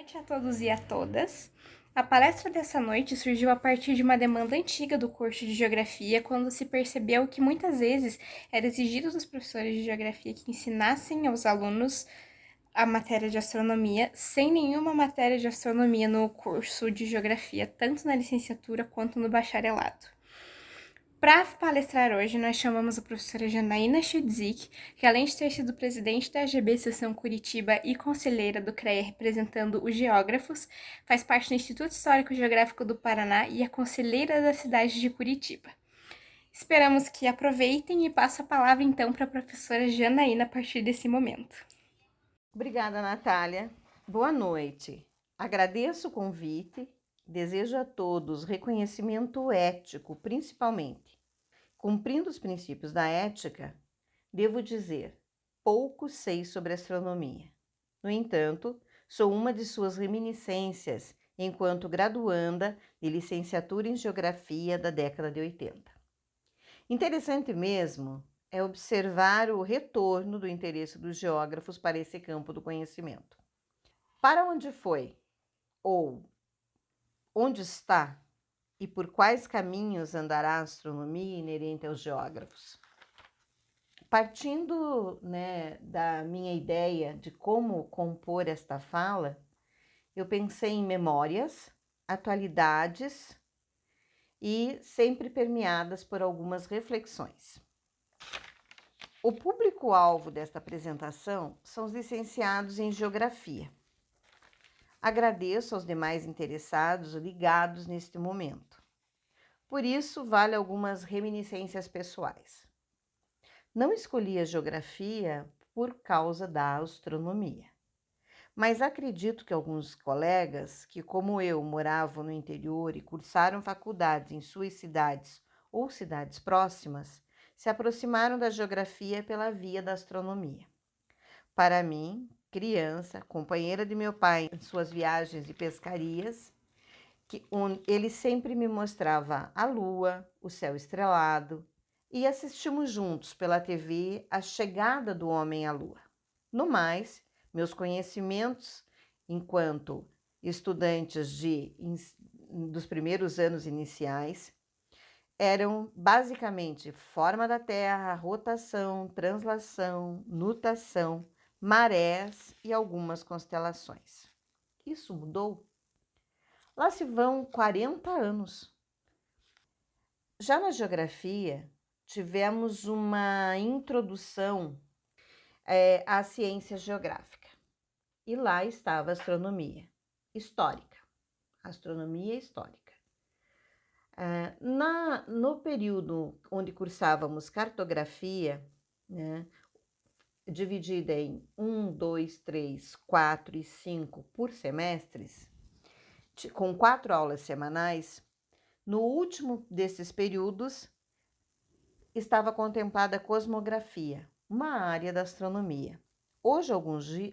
noite a todos e a todas. A palestra dessa noite surgiu a partir de uma demanda antiga do curso de Geografia, quando se percebeu que muitas vezes era exigido dos professores de Geografia que ensinassem aos alunos a matéria de Astronomia, sem nenhuma matéria de Astronomia no curso de Geografia, tanto na licenciatura quanto no bacharelado. Para palestrar hoje, nós chamamos a professora Janaína Chudzik, que além de ter sido presidente da AGB Seção Curitiba e conselheira do CREA representando os geógrafos, faz parte do Instituto Histórico e Geográfico do Paraná e é conselheira da cidade de Curitiba. Esperamos que aproveitem e passo a palavra então para a professora Janaína a partir desse momento. Obrigada, Natália. Boa noite. Agradeço o convite. Desejo a todos reconhecimento ético, principalmente. Cumprindo os princípios da ética, devo dizer, pouco sei sobre astronomia. No entanto, sou uma de suas reminiscências enquanto graduanda de licenciatura em Geografia da década de 80. Interessante mesmo é observar o retorno do interesse dos geógrafos para esse campo do conhecimento. Para onde foi, ou onde está, e por quais caminhos andará a astronomia inerente aos geógrafos? Partindo da minha ideia de como compor esta fala, eu pensei em memórias, atualidades e sempre permeadas por algumas reflexões. O público-alvo desta apresentação são os licenciados em Geografia. Agradeço aos demais interessados ligados neste momento. Por isso, vale algumas reminiscências pessoais. Não escolhi a Geografia por causa da astronomia, mas acredito que alguns colegas que, como eu, moravam no interior e cursaram faculdades em suas cidades ou cidades próximas, se aproximaram da Geografia pela via da astronomia. Para mim, criança, companheira de meu pai em suas viagens de pescarias, ele sempre me mostrava a lua, o céu estrelado, e assistimos juntos pela TV a chegada do homem à lua. No mais, meus conhecimentos enquanto estudantes dos primeiros anos iniciais eram basicamente forma da Terra, rotação, translação, nutação, marés e algumas constelações. Isso mudou? Lá se vão 40 anos. Já na geografia, tivemos uma introdução à ciência geográfica. E lá estava a astronomia histórica. Astronomia histórica. No período onde cursávamos cartografia, dividida em 1, 2, 3, 4 e 5 por semestres, com 4 aulas semanais, no último desses períodos estava contemplada a cosmografia, uma área da astronomia. Hoje,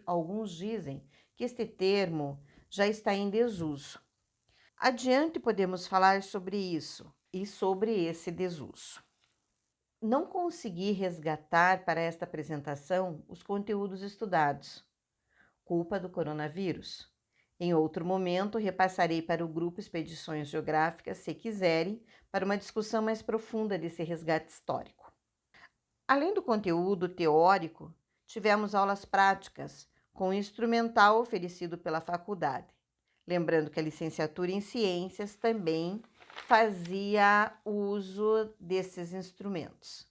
alguns dizem que este termo já está em desuso. Adiante podemos falar sobre isso e sobre esse desuso. Não consegui resgatar para esta apresentação os conteúdos estudados, culpa do coronavírus. Em outro momento, repassarei para o grupo Expedições Geográficas, se quiserem, para uma discussão mais profunda desse resgate histórico. Além do conteúdo teórico, tivemos aulas práticas com o instrumental oferecido pela faculdade. Lembrando que a licenciatura em Ciências também fazia uso desses instrumentos.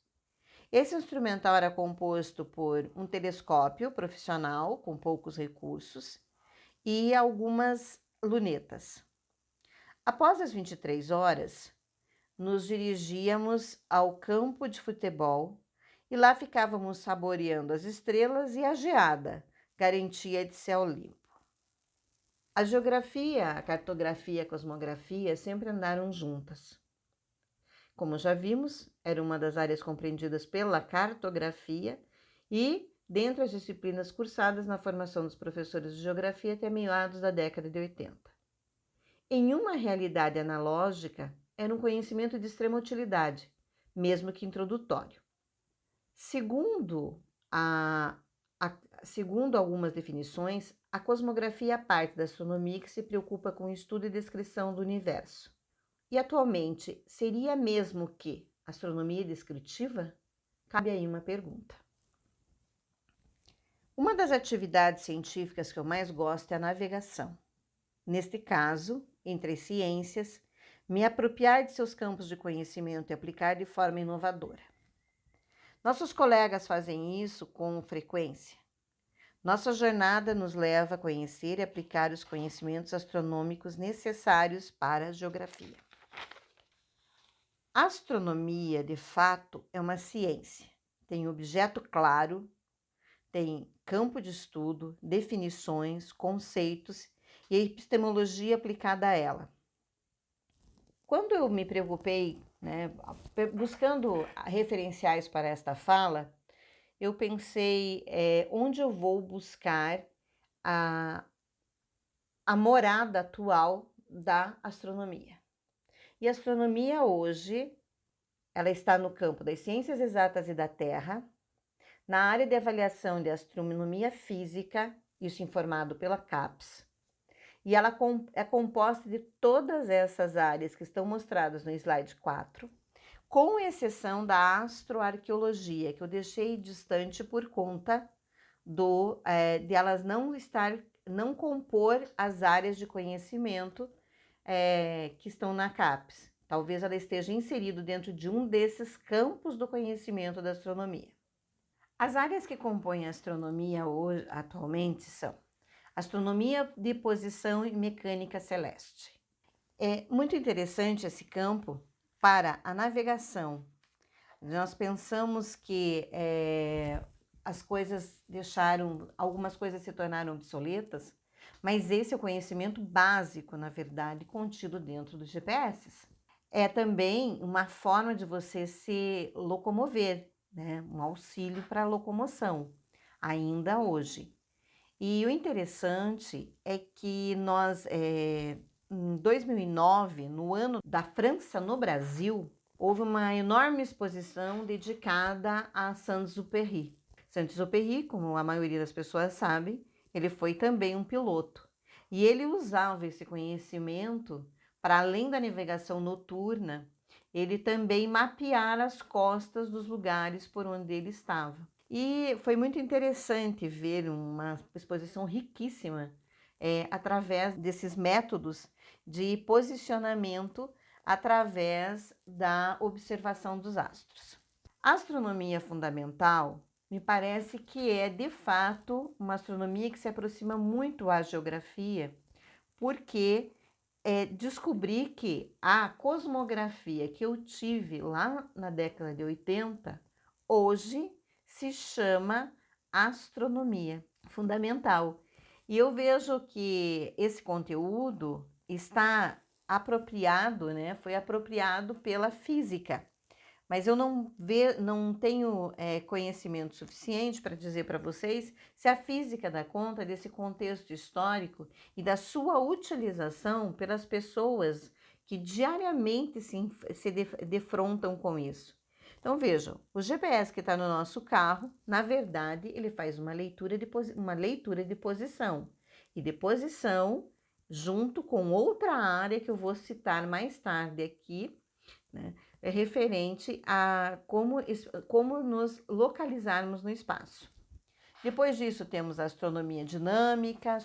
Esse instrumental era composto por um telescópio profissional com poucos recursos e algumas lunetas. Após as 23 horas, nos dirigíamos ao campo de futebol e lá ficávamos saboreando as estrelas e a geada, garantia de céu limpo. A geografia, a cartografia e a cosmografia sempre andaram juntas. Como já vimos, era uma das áreas compreendidas pela cartografia e dentre as disciplinas cursadas na formação dos professores de geografia até meados da década de 80. Em uma realidade analógica, era um conhecimento de extrema utilidade, mesmo que introdutório. Segundo algumas definições, a cosmografia é a parte da astronomia que se preocupa com o estudo e descrição do universo. E atualmente, seria mesmo que astronomia descritiva? Cabe aí uma pergunta. Uma das atividades científicas que eu mais gosto é a navegação. Neste caso, entre as ciências, me apropriar de seus campos de conhecimento e aplicar de forma inovadora. Nossos colegas fazem isso com frequência. Nossa jornada nos leva a conhecer e aplicar os conhecimentos astronômicos necessários para a geografia. A astronomia, de fato, é uma ciência. Tem objeto claro, tem campo de estudo, definições, conceitos e epistemologia aplicada a ela. Quando eu me preocupei, buscando referenciais para esta fala, eu pensei onde eu vou buscar a morada atual da astronomia. E a astronomia hoje, ela está no campo das ciências exatas e da Terra, na área de avaliação de astronomia física, isso informado pela CAPES, e ela é composta de todas essas áreas que estão mostradas no slide 4, com exceção da astroarqueologia, que eu deixei distante por conta de elas não compor as áreas de conhecimento que estão na CAPES. Talvez ela esteja inserida dentro de um desses campos do conhecimento da astronomia. As áreas que compõem a astronomia hoje, atualmente são astronomia de posição e mecânica celeste. É muito interessante esse campo para a navegação. Nós pensamos que algumas coisas se tornaram obsoletas, mas esse é o conhecimento básico, na verdade, contido dentro dos GPS. É também uma forma de você se locomover, um auxílio para a locomoção, ainda hoje. E o interessante é que nós, em 2009, no ano da França no Brasil, houve uma enorme exposição dedicada a Saint-Exupéry. Saint-Exupéry, como a maioria das pessoas sabe, ele foi também um piloto. E ele usava esse conhecimento para, além da navegação noturna, ele também mapear as costas dos lugares por onde ele estava. E foi muito interessante ver uma exposição riquíssima através desses métodos de posicionamento através da observação dos astros. A astronomia fundamental me parece que é, de fato, uma astronomia que se aproxima muito à geografia, porque descobri que a cosmografia que eu tive lá na década de 80, hoje se chama astronomia fundamental. E eu vejo que esse conteúdo está apropriado, foi apropriado pela física. Mas eu não tenho conhecimento suficiente para dizer para vocês se a física dá conta desse contexto histórico e da sua utilização pelas pessoas que diariamente se defrontam com isso. Então vejam, o GPS que está no nosso carro, na verdade, ele faz uma leitura de posição. E de posição junto com outra área que eu vou citar mais tarde aqui, é referente a como nos localizarmos no espaço. Depois disso, temos a astronomia dinâmica,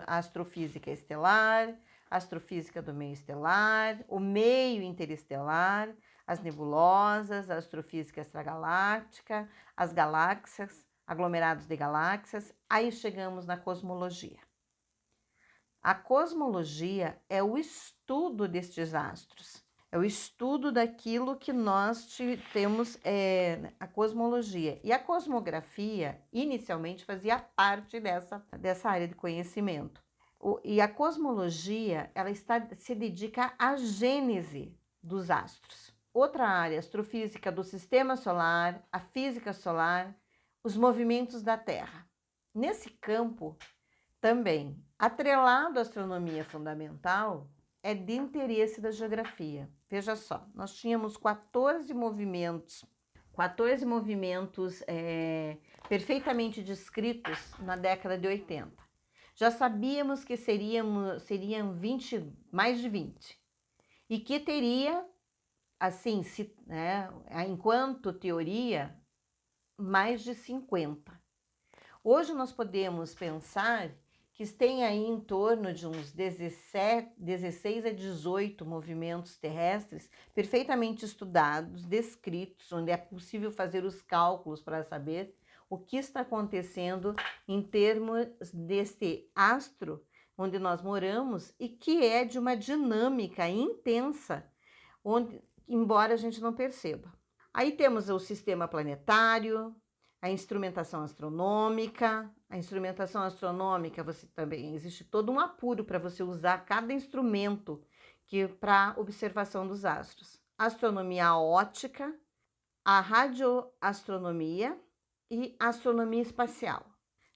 astrofísica estelar, astrofísica do meio estelar, o meio interestelar, as nebulosas, a astrofísica extragaláctica, as galáxias, aglomerados de galáxias. Aí chegamos na cosmologia. A cosmologia é o estudo destes astros. É o estudo daquilo que nós temos, a cosmologia. E a cosmografia, inicialmente, fazia parte dessa área de conhecimento. E a cosmologia, ela se dedica à gênese dos astros. Outra área, astrofísica do sistema solar, a física solar, os movimentos da Terra. Nesse campo, também, atrelado à astronomia fundamental, é de interesse da geografia. Veja só, nós tínhamos 14 movimentos perfeitamente descritos na década de 80. Já sabíamos que seriam 20, mais de 20, e que teria, assim, né, enquanto teoria, mais de 50. Hoje nós podemos pensar que tem aí em torno de uns 16 a 18 movimentos terrestres perfeitamente estudados, descritos, onde é possível fazer os cálculos para saber o que está acontecendo em termos deste astro onde nós moramos e que é de uma dinâmica intensa, onde, embora a gente não perceba. Aí temos o sistema planetário, a instrumentação astronômica. A instrumentação astronômica, você também existe todo um apuro para você usar cada instrumento para observação dos astros. A astronomia óptica, a radioastronomia e a astronomia espacial.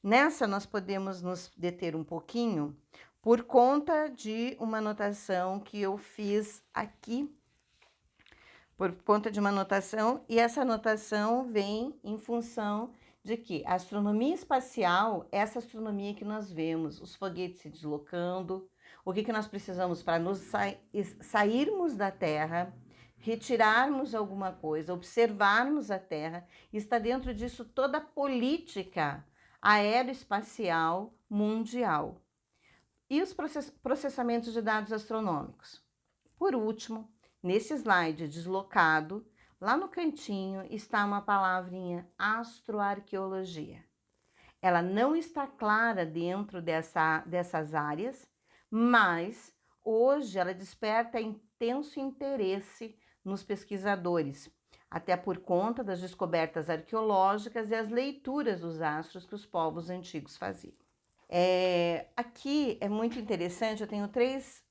Nessa nós podemos nos deter um pouquinho por conta de uma anotação que eu fiz aqui, por conta de uma anotação, e essa anotação vem em função de que a astronomia espacial é essa astronomia que nós vemos, os foguetes se deslocando, o que nós precisamos para nos sairmos da Terra, retirarmos alguma coisa, observarmos a Terra, e está dentro disso toda a política aeroespacial mundial. E os processamentos de dados astronômicos. Por último, nesse slide deslocado, lá no cantinho está uma palavrinha astroarqueologia. Ela não está clara dentro dessas áreas, mas hoje ela desperta intenso interesse nos pesquisadores, até por conta das descobertas arqueológicas e as leituras dos astros que os povos antigos faziam. Aqui é muito interessante, eu tenho três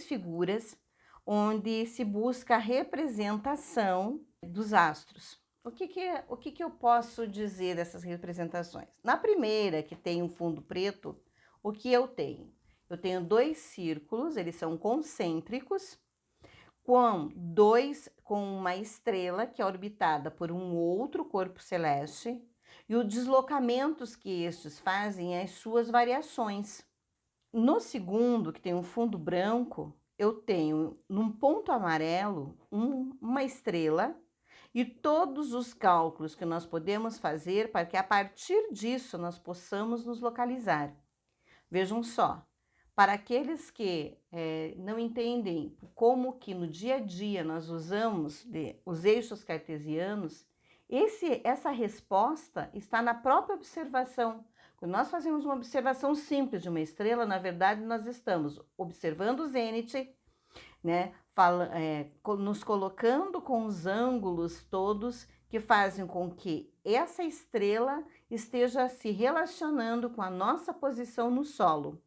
figuras onde se busca a representação dos astros. O que eu posso dizer dessas representações? Na primeira, que tem um fundo preto, o que eu tenho? Eu tenho 2 círculos, eles são concêntricos, com uma estrela que é orbitada por um outro corpo celeste e os deslocamentos que estes fazem e as suas variações. No segundo, que tem um fundo branco, eu tenho num ponto amarelo uma estrela e todos os cálculos que nós podemos fazer para que a partir disso nós possamos nos localizar. Vejam só, para aqueles que não entendem como que no dia a dia nós usamos os eixos cartesianos, essa resposta está na própria observação. Quando nós fazemos uma observação simples de uma estrela, na verdade nós estamos observando o zênite, né, nos colocando com os ângulos todos que fazem com que essa estrela esteja se relacionando com a nossa posição no solo.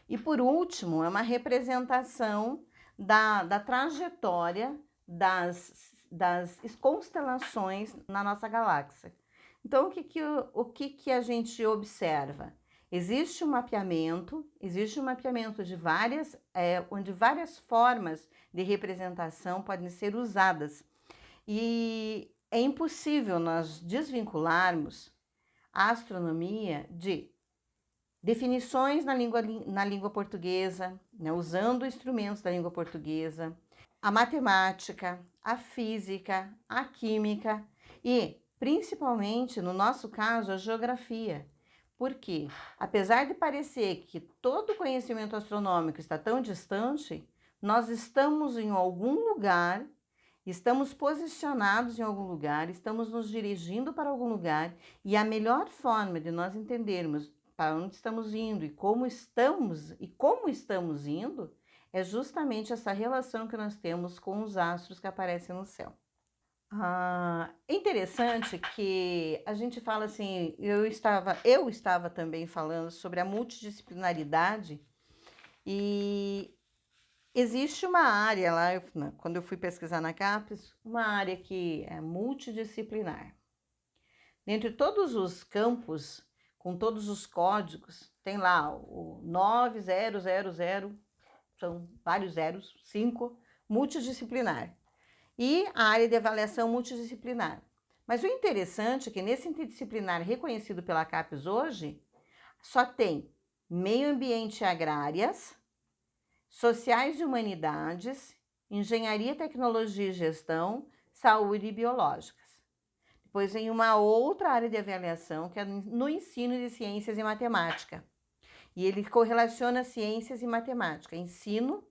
E por último, é uma representação da trajetória das constelações na nossa galáxia. Então, o que a gente observa? Existe um mapeamento de onde várias formas de representação podem ser usadas. E é impossível nós desvincularmos a astronomia de definições na língua portuguesa, né, usando instrumentos da língua portuguesa, a matemática, a física, a química e, principalmente, no nosso caso, a geografia. Porque, apesar de parecer que todo o conhecimento astronômico está tão distante, nós estamos em algum lugar, estamos posicionados em algum lugar, estamos nos dirigindo para algum lugar, e a melhor forma de nós entendermos para onde estamos indo e como estamos indo é justamente essa relação que nós temos com os astros que aparecem no céu. É interessante que a gente fala assim, eu estava também falando sobre a multidisciplinaridade e existe uma área lá, quando eu fui pesquisar na CAPES, uma área que é multidisciplinar. Dentre todos os campos, com todos os códigos, tem lá o 9000, são vários zeros, 5, multidisciplinar. E a área de avaliação multidisciplinar. Mas o interessante é que nesse interdisciplinar reconhecido pela CAPES hoje, só tem meio ambiente e agrárias, sociais e humanidades, engenharia, tecnologia e gestão, saúde e biológicas. Depois vem uma outra área de avaliação, que é no ensino de ciências e matemática. E ele correlaciona ciências e matemática, ensino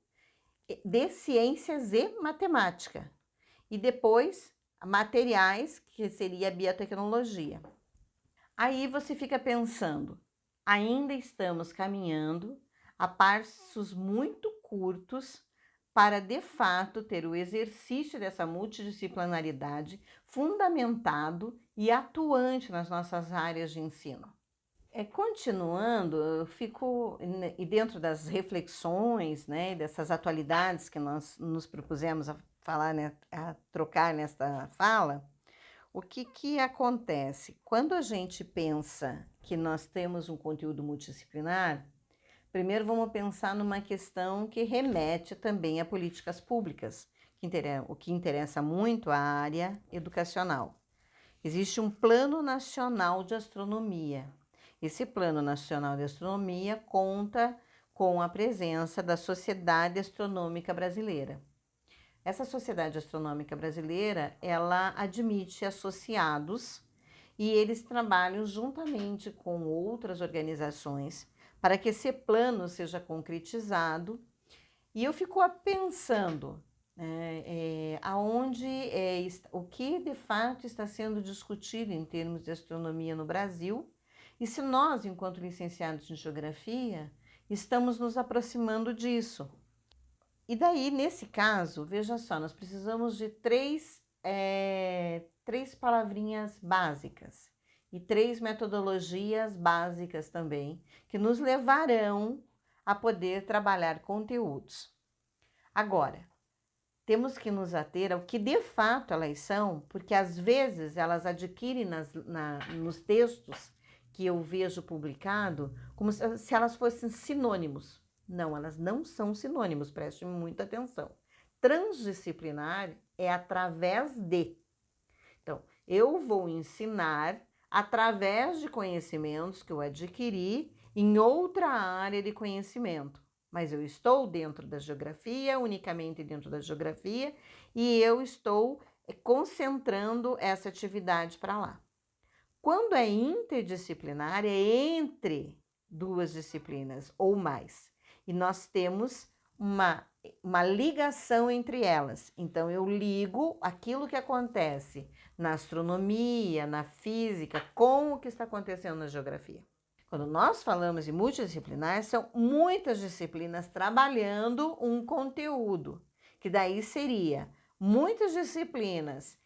de ciências e matemática. E depois, materiais, que seria a biotecnologia. Aí você fica pensando, ainda estamos caminhando a passos muito curtos para, de fato, ter o exercício dessa multidisciplinaridade fundamentado e atuante nas nossas áreas de ensino. Continuando, eu fico, e dentro das reflexões, né, dessas atualidades que nós nos propusemos a falar, né, a trocar nesta fala, o que acontece? Quando a gente pensa que nós temos um conteúdo multidisciplinar, primeiro vamos pensar numa questão que remete também a políticas públicas, o que interessa muito a área educacional. Existe um Plano Nacional de Astronomia. Esse Plano Nacional de Astronomia conta com a presença da Sociedade Astronômica Brasileira. Essa Sociedade Astronômica Brasileira, ela admite associados e eles trabalham juntamente com outras organizações para que esse plano seja concretizado. E eu fico pensando o que de fato está sendo discutido em termos de astronomia no Brasil e se nós, enquanto licenciados em geografia, estamos nos aproximando disso. E daí, nesse caso, veja só, nós precisamos de três palavrinhas básicas e 3 metodologias básicas também, que nos levarão a poder trabalhar conteúdos. Agora, temos que nos ater ao que de fato elas são, porque às vezes elas adquirem nos textos que eu vejo publicado como se elas fossem sinônimos. Não, elas não são sinônimos, preste muita atenção. Transdisciplinar é através de. Então, eu vou ensinar através de conhecimentos que eu adquiri em outra área de conhecimento. Mas eu estou dentro da geografia, unicamente dentro da geografia, e eu estou concentrando essa atividade para lá. Quando é interdisciplinar, é entre 2 disciplinas ou mais. E nós temos uma ligação entre elas. Então, eu ligo aquilo que acontece na astronomia, na física, com o que está acontecendo na geografia. Quando nós falamos de multidisciplinar, são muitas disciplinas trabalhando um conteúdo, que daí seria muitas disciplinas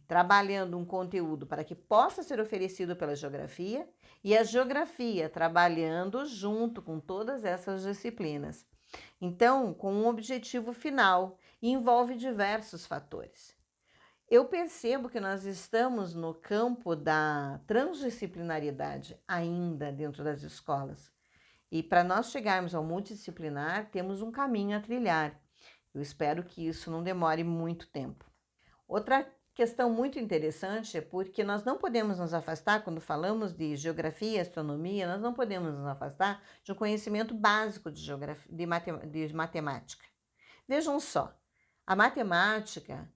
trabalhando um conteúdo para que possa ser oferecido pela geografia e a geografia trabalhando junto com todas essas disciplinas. Então, com um objetivo final, e envolve diversos fatores. Eu percebo que nós estamos no campo da transdisciplinaridade ainda dentro das escolas. E para nós chegarmos ao multidisciplinar, temos um caminho a trilhar. Eu espero que isso não demore muito tempo. Outra questão muito interessante é porque nós não podemos nos afastar, quando falamos de geografia e astronomia, nós não podemos nos afastar de um conhecimento básico de matemática. Vejam só, a matemática,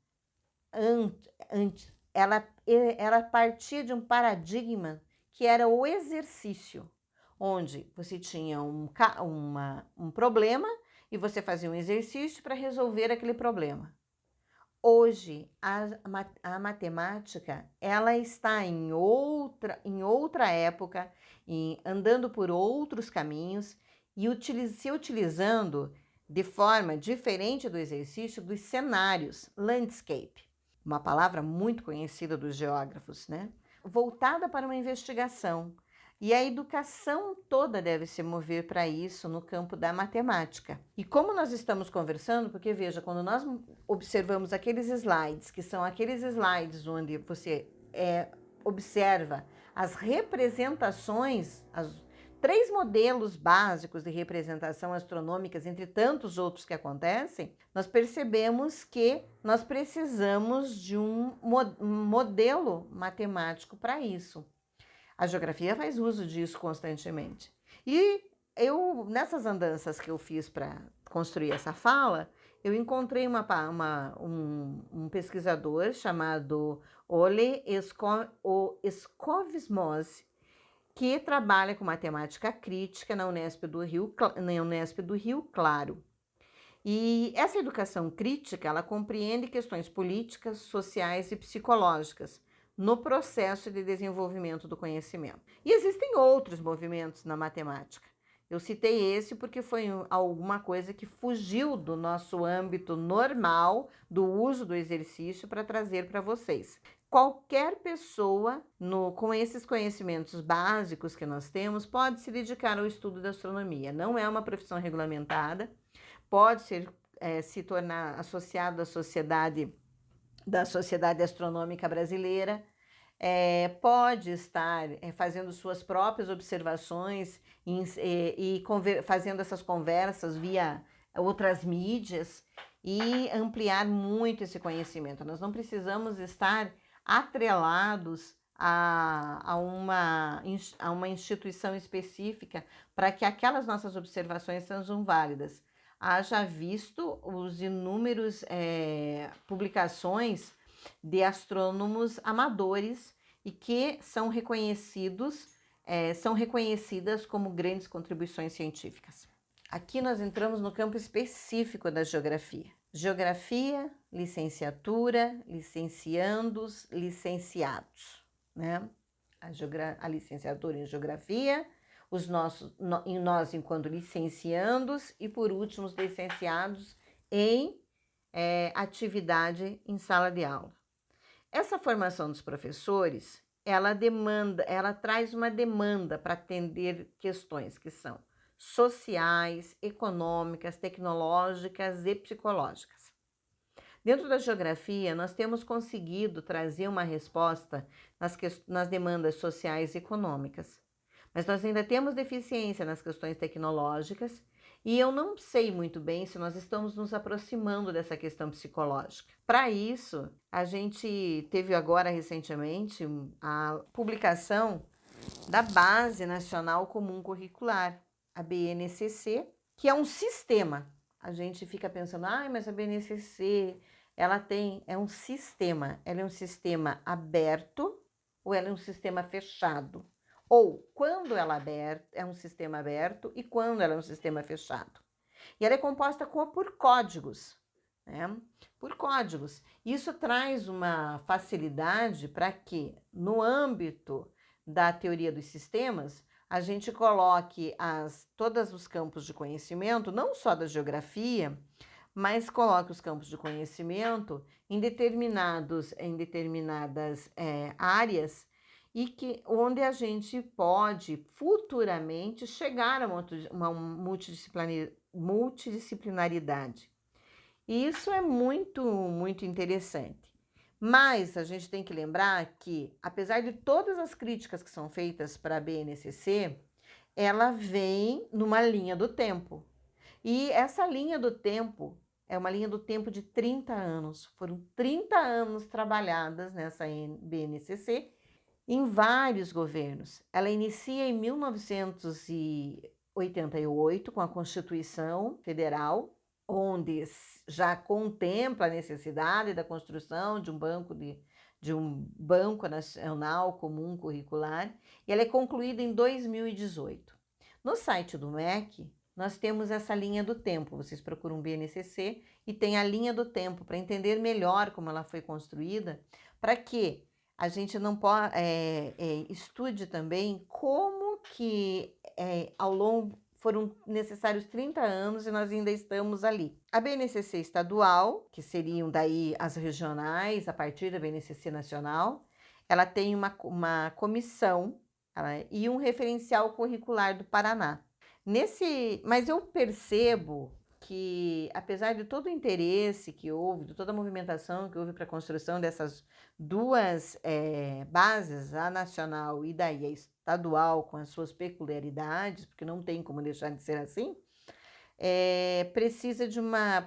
ela partia de um paradigma que era o exercício, onde você tinha um problema e você fazia um exercício para resolver aquele problema. Hoje, a matemática, ela está em outra época, andando por outros caminhos e se utilizando de forma diferente do exercício dos cenários, landscape, uma palavra muito conhecida dos geógrafos, né? Voltada para uma investigação. E a educação toda deve se mover para isso no campo da matemática. E como nós estamos conversando, porque veja, quando nós observamos aqueles slides, que são aqueles slides onde você observa as representações, 3 modelos básicos de representação astronômicas, entre tantos outros que acontecem, nós percebemos que nós precisamos de um modelo matemático para isso. A geografia faz uso disso constantemente. E eu, nessas andanças que eu fiz para construir essa fala, eu encontrei um pesquisador chamado Ole Escovismose, que trabalha com matemática crítica na Unesp do Rio Claro. E essa educação crítica, ela compreende questões políticas, sociais e psicológicas no processo de desenvolvimento do conhecimento. E existem outros movimentos na matemática. Eu citei esse porque foi alguma coisa que fugiu do nosso âmbito normal do uso do exercício para trazer para vocês. Qualquer pessoa com esses conhecimentos básicos que nós temos pode se dedicar ao estudo da astronomia. Não é uma profissão regulamentada, pode se tornar associado da Sociedade Astronômica Brasileira, pode estar fazendo suas próprias observações e fazendo essas conversas via outras mídias e ampliar muito esse conhecimento. Nós não precisamos estar atrelados a uma instituição específica para que aquelas nossas observações sejam válidas. Haja visto os inúmeros publicações de astrônomos amadores e que são reconhecidas como grandes contribuições científicas. Aqui nós entramos no campo específico da geografia. Geografia, licenciatura, licenciandos, licenciados, né? A licenciatura em geografia, nós enquanto licenciandos e, por último, os licenciados em atividade em sala de aula. Essa formação dos professores, ela traz uma demanda para atender questões que são sociais, econômicas, tecnológicas e psicológicas. Dentro da geografia, nós temos conseguido trazer uma resposta nas demandas sociais e econômicas, mas nós ainda temos deficiência nas questões tecnológicas e eu não sei muito bem se nós estamos nos aproximando dessa questão psicológica. Para isso, a gente teve agora recentemente a publicação da Base Nacional Comum Curricular, a BNCC, que é um sistema. A gente fica pensando, mas a BNCC, é um sistema. Ela é um sistema aberto ou ela é um sistema fechado? Ou quando ela é um sistema aberto e quando ela é um sistema fechado. E ela é composta por códigos, né? Por códigos. Isso traz uma facilidade para que, no âmbito da teoria dos sistemas, a gente coloque todos os campos de conhecimento, não só da geografia, mas coloque os campos de conhecimento em determinadas áreas e onde a gente pode futuramente chegar a uma multidisciplinaridade. E isso é muito, muito interessante. Mas a gente tem que lembrar que, apesar de todas as críticas que são feitas para a BNCC, ela vem numa linha do tempo. E essa linha do tempo é uma linha do tempo de 30 anos. Foram 30 anos trabalhadas nessa BNCC em vários governos. Ela inicia em 1988 com a Constituição Federal, onde já contempla a necessidade da construção de um banco nacional comum curricular, e ela é concluída em 2018. No site do MEC, nós temos essa linha do tempo. Vocês procuram BNCC e tem a linha do tempo para entender melhor como ela foi construída, para que a gente não estude também como que ao longo foram necessários 30 anos e nós ainda estamos ali. A BNCC estadual, que seriam daí as regionais, a partir da BNCC nacional, ela tem uma comissão e um referencial curricular do Paraná. Mas eu percebo que, apesar de todo o interesse que houve, de toda a movimentação que houve para a construção dessas duas bases, a nacional e daí a estadual, com as suas peculiaridades, porque não tem como deixar de ser assim, precisa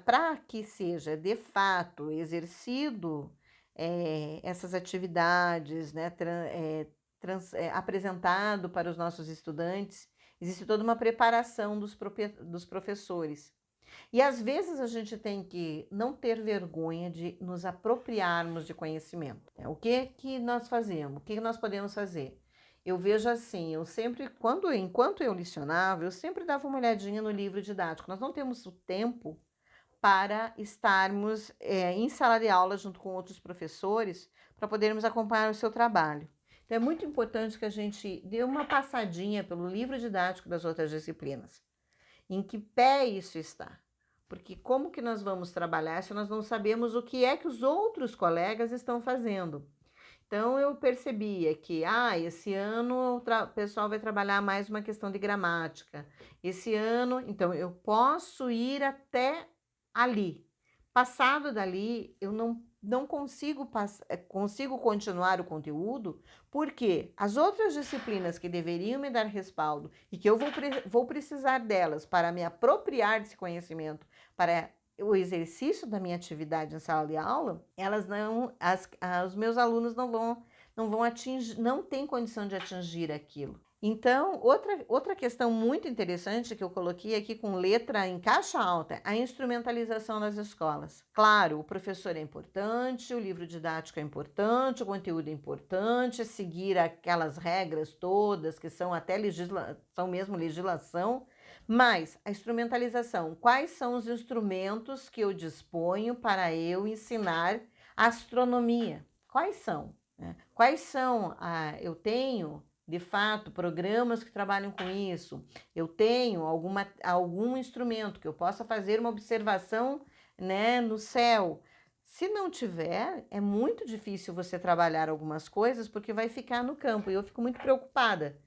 para que seja de fato exercido essas atividades, né, apresentado para os nossos estudantes, existe toda uma preparação dos professores. E às vezes a gente tem que não ter vergonha de nos apropriarmos de conhecimento. O que nós fazemos? O que nós podemos fazer? Eu vejo assim, eu sempre, enquanto eu lecionava, eu sempre dava uma olhadinha no livro didático. Nós não temos o tempo para estarmos em sala de aula junto com outros professores para podermos acompanhar o seu trabalho. Então é muito importante que a gente dê uma passadinha pelo livro didático das outras disciplinas. Em que pé isso está? Porque como que nós vamos trabalhar se nós não sabemos o que é que os outros colegas estão fazendo? Então eu percebia que esse ano o pessoal vai trabalhar mais uma questão de gramática. Esse ano, então eu posso ir até ali. Passado dali, eu não consigo continuar o conteúdo, porque as outras disciplinas que deveriam me dar respaldo e que eu vou precisar delas para me apropriar desse conhecimento, para o exercício da minha atividade em sala de aula, os meus alunos não vão atingir, não têm condição de atingir aquilo. Então, outra questão muito interessante que eu coloquei aqui com letra em caixa alta, a instrumentalização nas escolas. Claro, o professor é importante, o livro didático é importante, o conteúdo é importante, seguir aquelas regras todas que são até são mesmo legislação, mas a instrumentalização, quais são os instrumentos que eu disponho para eu ensinar astronomia? Quais são? Quais são? Eu tenho, de fato, programas que trabalham com isso. Eu tenho algum instrumento que eu possa fazer uma observação, no céu. Se não tiver, é muito difícil você trabalhar algumas coisas porque vai ficar no campo. E eu fico muito preocupada.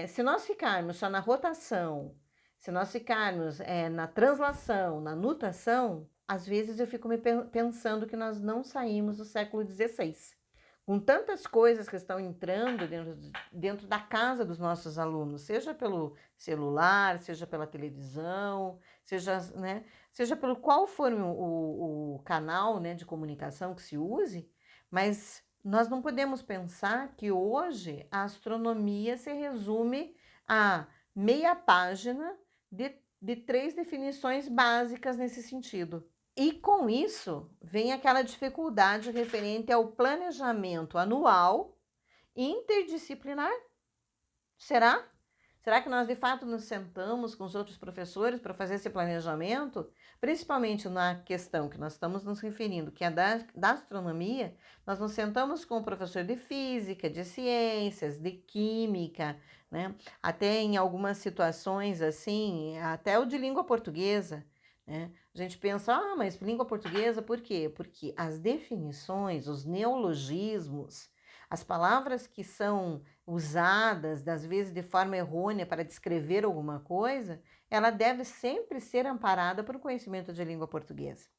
Se nós ficarmos só na rotação, se nós ficarmos na translação, na nutação, às vezes eu fico pensando que nós não saímos do século XVI. Com tantas coisas que estão entrando dentro da casa dos nossos alunos, seja pelo celular, seja pela televisão, seja pelo qual for o canal de comunicação que se use, mas nós não podemos pensar que hoje a astronomia se resume a meia página de 3 definições básicas nesse sentido. E com isso vem aquela dificuldade referente ao planejamento anual interdisciplinar. Será? Será que nós de fato nos sentamos com os outros professores para fazer esse planejamento? Principalmente na questão que nós estamos nos referindo, que é da astronomia, nós nos sentamos com o professor de física, de ciências, de química, até em algumas situações assim, até o de língua portuguesa. A gente pensa, mas língua portuguesa por quê? Porque as definições, os neologismos, as palavras que são usadas, às vezes de forma errônea para descrever alguma coisa, ela deve sempre ser amparada por conhecimento de língua portuguesa.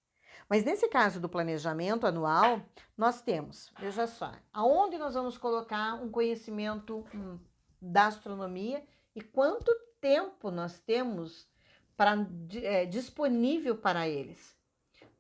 Mas nesse caso do planejamento anual, nós temos, veja só, aonde nós vamos colocar um conhecimento da astronomia e quanto tempo nós temos disponível para eles.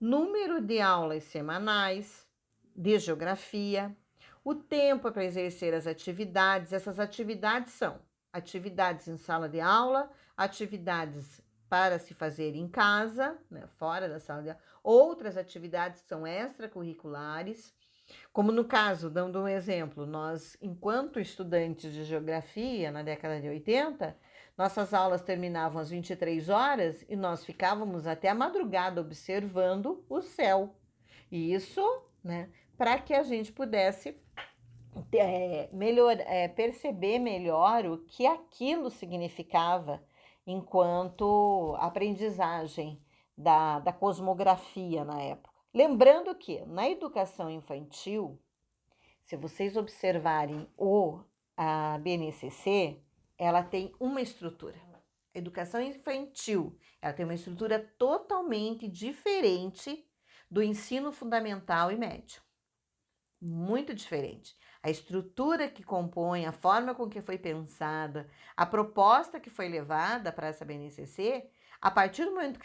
Número de aulas semanais de geografia, o tempo para exercer as atividades. Essas atividades são atividades em sala de aula, atividades para se fazer em casa, fora da sala de aula, outras atividades que são extracurriculares, como no caso, dando um exemplo, nós, enquanto estudantes de geografia, na década de 80, nossas aulas terminavam às 23 horas e nós ficávamos até a madrugada observando o céu. E isso, para que a gente pudesse perceber melhor o que aquilo significava enquanto aprendizagem da cosmografia na época. Lembrando que na educação infantil, se vocês observarem a BNCC, ela tem uma estrutura. A educação infantil, ela tem uma estrutura totalmente diferente do ensino fundamental e médio. Muito diferente. A estrutura que compõe, a forma com que foi pensada, a proposta que foi levada para essa BNCC, a partir do momento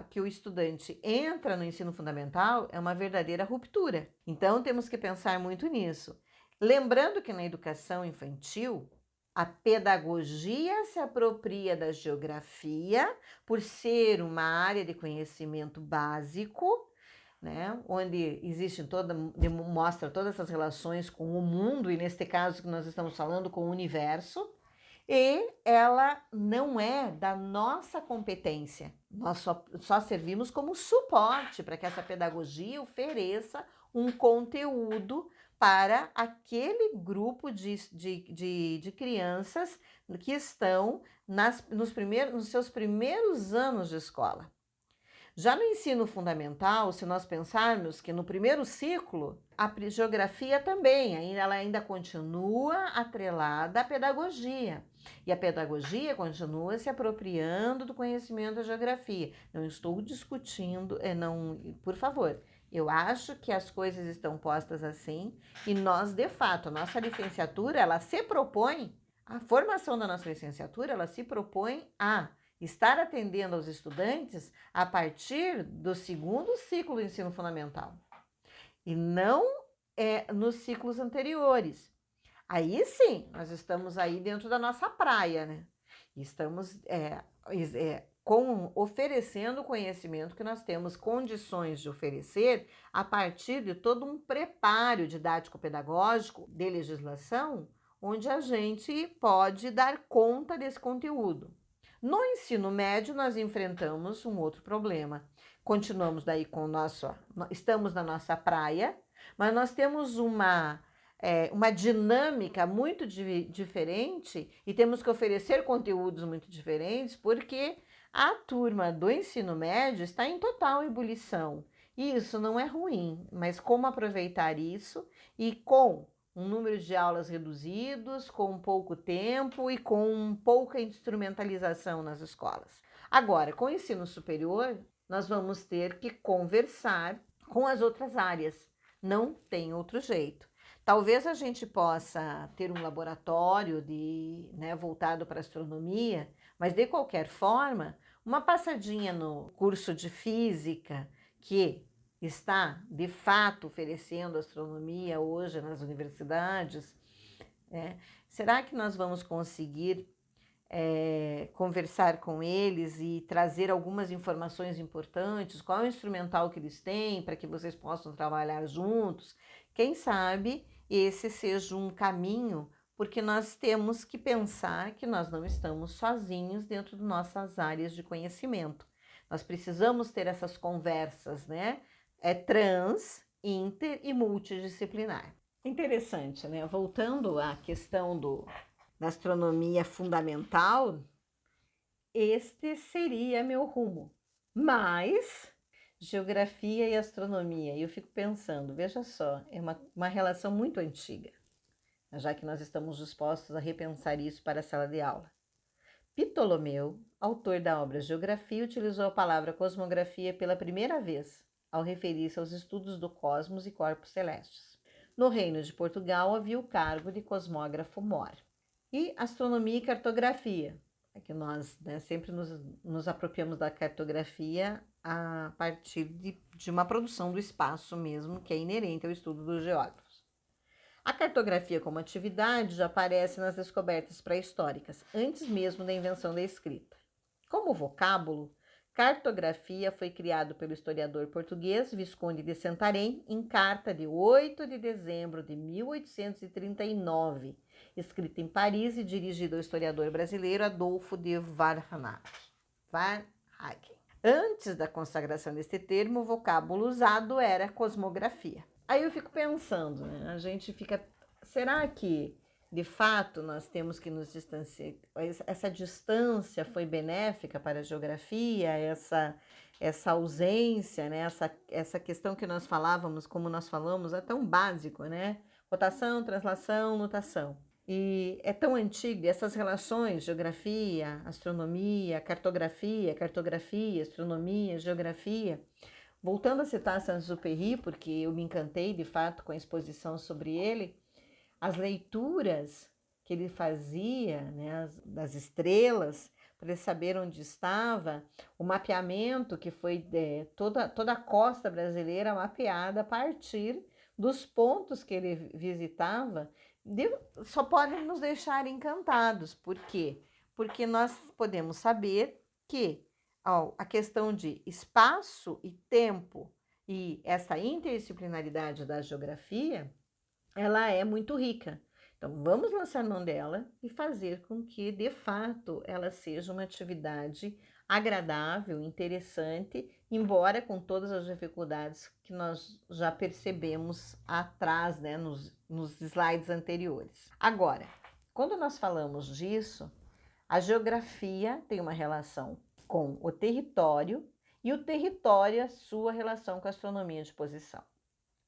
que o estudante entra no ensino fundamental, é uma verdadeira ruptura. Então, temos que pensar muito nisso. Lembrando que na educação infantil, a pedagogia se apropria da geografia por ser uma área de conhecimento básico, né, onde mostra todas essas relações com o mundo, e neste caso que nós estamos falando, com o universo, e ela não é da nossa competência. Nós só servimos como suporte para que essa pedagogia ofereça um conteúdo para aquele grupo de crianças que estão nos seus primeiros anos de escola. Já no ensino fundamental, se nós pensarmos que no primeiro ciclo, a geografia também, ela ainda continua atrelada à pedagogia. E a pedagogia continua se apropriando do conhecimento da geografia. Não estou discutindo, por favor, eu acho que as coisas estão postas assim e nós, de fato, a nossa licenciatura, ela se propõe, a formação da nossa licenciatura, ela se propõe a estar atendendo aos estudantes a partir do segundo ciclo do ensino fundamental e não nos ciclos anteriores. Aí sim, nós estamos aí dentro da nossa praia, né? Estamos oferecendo o conhecimento que nós temos condições de oferecer a partir de todo um preparo didático-pedagógico de legislação, onde a gente pode dar conta desse conteúdo. No ensino médio, nós enfrentamos um outro problema. Continuamos daí estamos na nossa praia, mas nós temos uma dinâmica muito diferente e temos que oferecer conteúdos muito diferentes, porque a turma do ensino médio está em total ebulição. E isso não é ruim, mas como aproveitar isso e com um número de aulas reduzidos, com pouco tempo e com pouca instrumentalização nas escolas. Agora, com o ensino superior, nós vamos ter que conversar com as outras áreas. Não tem outro jeito. Talvez a gente possa ter um laboratório voltado para astronomia, mas de qualquer forma, uma passadinha no curso de física, que está, de fato, oferecendo astronomia hoje nas universidades, será que nós vamos conseguir conversar com eles e trazer algumas informações importantes? Qual é o instrumental que eles têm para que vocês possam trabalhar juntos? Quem sabe esse seja um caminho, porque nós temos que pensar que nós não estamos sozinhos dentro de nossas áreas de conhecimento. Nós precisamos ter essas conversas, né? Trans, inter e multidisciplinar. Interessante, né? Voltando à questão da astronomia fundamental, este seria meu rumo. Mas geografia e astronomia, eu fico pensando, veja só, é uma relação muito antiga, já que nós estamos dispostos a repensar isso para a sala de aula. Ptolomeu, autor da obra Geografia, utilizou a palavra cosmografia pela primeira vez, ao referir-se aos estudos do cosmos e corpos celestes. No Reino de Portugal havia o cargo de cosmógrafo-mor. E astronomia e cartografia, é que nós sempre nos apropriamos da cartografia a partir de uma produção do espaço mesmo, que é inerente ao estudo dos geógrafos. A cartografia como atividade já aparece nas descobertas pré-históricas, antes mesmo da invenção da escrita. Como vocábulo, cartografia foi criado pelo historiador português Visconde de Santarém em carta de 8 de dezembro de 1839, escrita em Paris e dirigida ao historiador brasileiro Adolfo de Varhagen. Antes da consagração deste termo, o vocábulo usado era cosmografia. Aí eu fico pensando, né? A gente fica... Será que, de fato, nós temos que nos distanciar? Essa distância foi benéfica para a geografia? Essa ausência, né? Essa questão que nós falávamos, como nós falamos, é tão básico, né? Rotação, translação, notação. E é tão antigo, essas relações, geografia, astronomia, cartografia, astronomia, geografia. Voltando a citar Saint-Exupéry, porque eu me encantei de fato com a exposição sobre ele, as leituras que ele fazia, né, das estrelas, para ele saber onde estava, o mapeamento que foi toda a costa brasileira mapeada a partir dos pontos que ele visitava, só podem nos deixar encantados. Por quê? Porque nós podemos saber que a questão de espaço e tempo e essa interdisciplinaridade da geografia, ela é muito rica. Então, vamos lançar mão dela e fazer com que, de fato, ela seja uma atividade agradável, interessante, embora com todas as dificuldades que nós já percebemos atrás, né, nos slides anteriores. Agora, quando nós falamos disso, a geografia tem uma relação com o território e o território a sua relação com a astronomia de posição.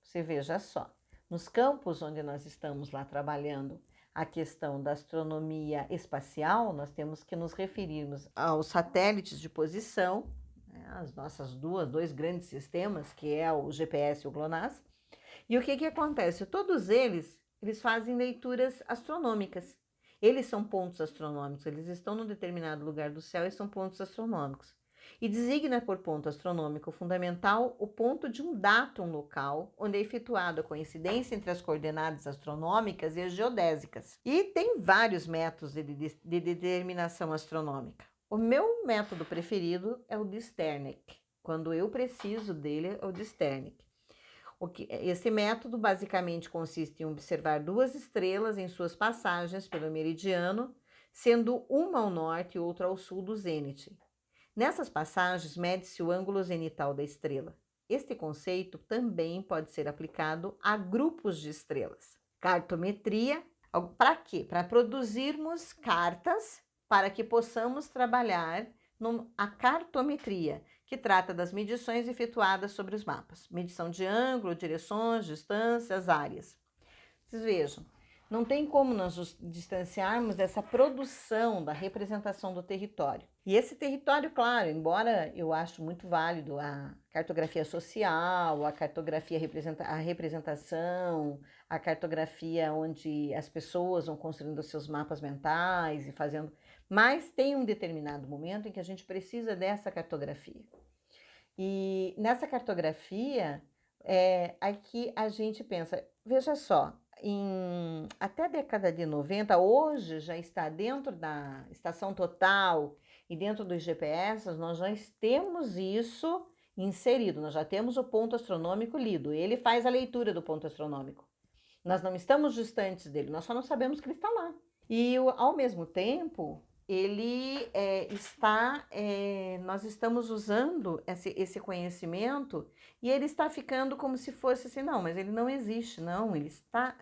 Você veja só, nos campos onde nós estamos lá trabalhando a questão da astronomia espacial, nós temos que nos referirmos aos satélites de posição, né, as nossas dois grandes sistemas, que é o GPS e o GLONASS. E o que acontece? Todos eles fazem leituras astronômicas. Eles são pontos astronômicos, eles estão num determinado lugar do céu e são pontos astronômicos. E designa por ponto astronômico fundamental o ponto de um datum local, onde é efetuada a coincidência entre as coordenadas astronômicas e as geodésicas. E tem vários métodos de determinação astronômica. O meu método preferido é o de Sterneck. Quando eu preciso dele, é o de Sterneck. Esse método basicamente consiste em observar duas estrelas em suas passagens pelo meridiano, sendo uma ao norte e outra ao sul do zênite. Nessas passagens, mede-se o ângulo zenital da estrela. Este conceito também pode ser aplicado a grupos de estrelas. Cartometria, para quê? Para produzirmos cartas para que possamos trabalhar a cartometria, que trata das medições efetuadas sobre os mapas. Medição de ângulo, direções, distâncias, áreas. Vocês vejam, não tem como nós distanciarmos dessa produção da representação do território. E esse território, claro, embora eu acho muito válido a cartografia social, a cartografia a representação, a cartografia onde as pessoas vão construindo seus mapas mentais e fazendo... Mas tem um determinado momento em que a gente precisa dessa cartografia. E nessa cartografia, aqui a gente pensa, veja só, até a década de 90, hoje já está dentro da estação total e dentro dos GPS, nós já temos isso inserido, nós já temos o ponto astronômico lido, ele faz a leitura do ponto astronômico. Nós não estamos distantes dele, nós só não sabemos que ele está lá. E ao mesmo tempo, ele nós estamos usando esse conhecimento e ele está ficando como se fosse assim, não, mas ele não existe, não,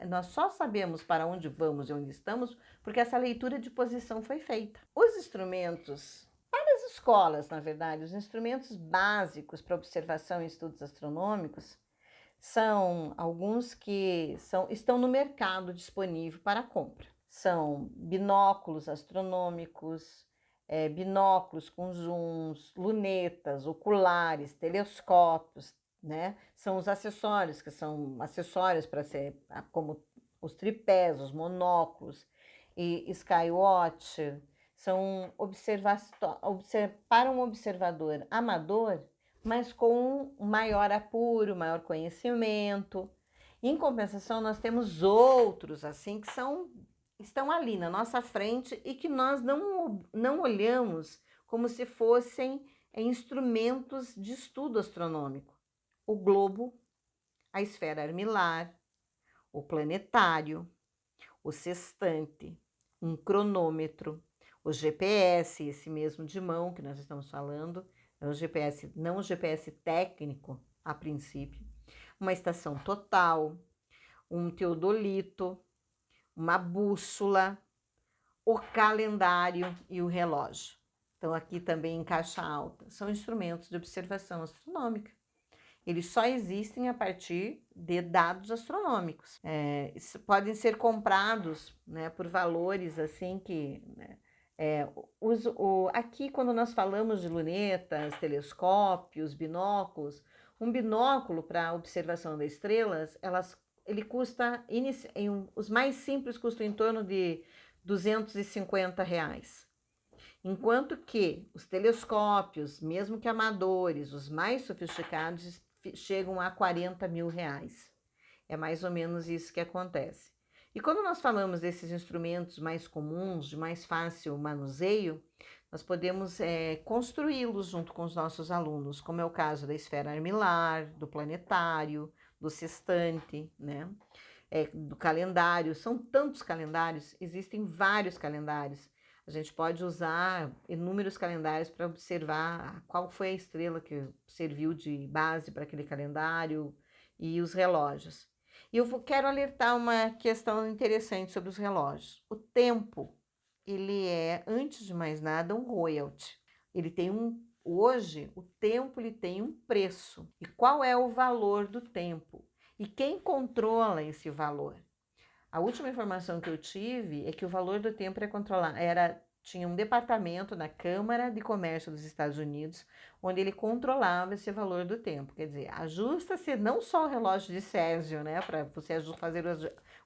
nós só sabemos para onde vamos e onde estamos porque essa leitura de posição foi feita. Os instrumentos, para as escolas, na verdade, os instrumentos básicos para observação e estudos astronômicos são alguns que estão no mercado disponível para compra. São binóculos astronômicos, binóculos com zooms, lunetas, oculares, telescópios, né? São os acessórios, que são acessórios para ser como os tripés, os monóculos e skywatch. São para um observador amador, mas com maior apuro, maior conhecimento. Em compensação, nós temos outros assim que estão ali na nossa frente e que nós não olhamos como se fossem instrumentos de estudo astronômico. O globo, a esfera armilar, o planetário, o sextante, um cronômetro, o GPS, esse mesmo de mão que nós estamos falando, é o GPS, não o GPS técnico a princípio, uma estação total, um teodolito, uma bússola, o calendário e o relógio. Então, aqui também em caixa alta. São instrumentos de observação astronômica. Eles só existem a partir de dados astronômicos. Podem ser comprados, né, por valores assim que... Né, aqui, quando nós falamos de lunetas, telescópios, binóculos, um binóculo para observação das estrelas, ele custa, os mais simples custam em torno de R$250. Enquanto que os telescópios, mesmo que amadores, os mais sofisticados, chegam a R$40 mil. É mais ou menos isso que acontece. E quando nós falamos desses instrumentos mais comuns, de mais fácil manuseio, nós podemos construí-los junto com os nossos alunos, como é o caso da esfera armilar, do planetário, do sextante, né? Do calendário. São tantos calendários, existem vários calendários. A gente pode usar inúmeros calendários para observar qual foi a estrela que serviu de base para aquele calendário e os relógios. E eu quero alertar uma questão interessante sobre os relógios. O tempo, ele é, antes de mais nada, um royalty. Ele tem hoje, o tempo ele tem um preço. E qual é o valor do tempo? E quem controla esse valor? A última informação que eu tive é que o valor do tempo tinha um departamento na Câmara de Comércio dos Estados Unidos, onde ele controlava esse valor do tempo. Quer dizer, ajusta-se não só o relógio de Césio, né, para você fazer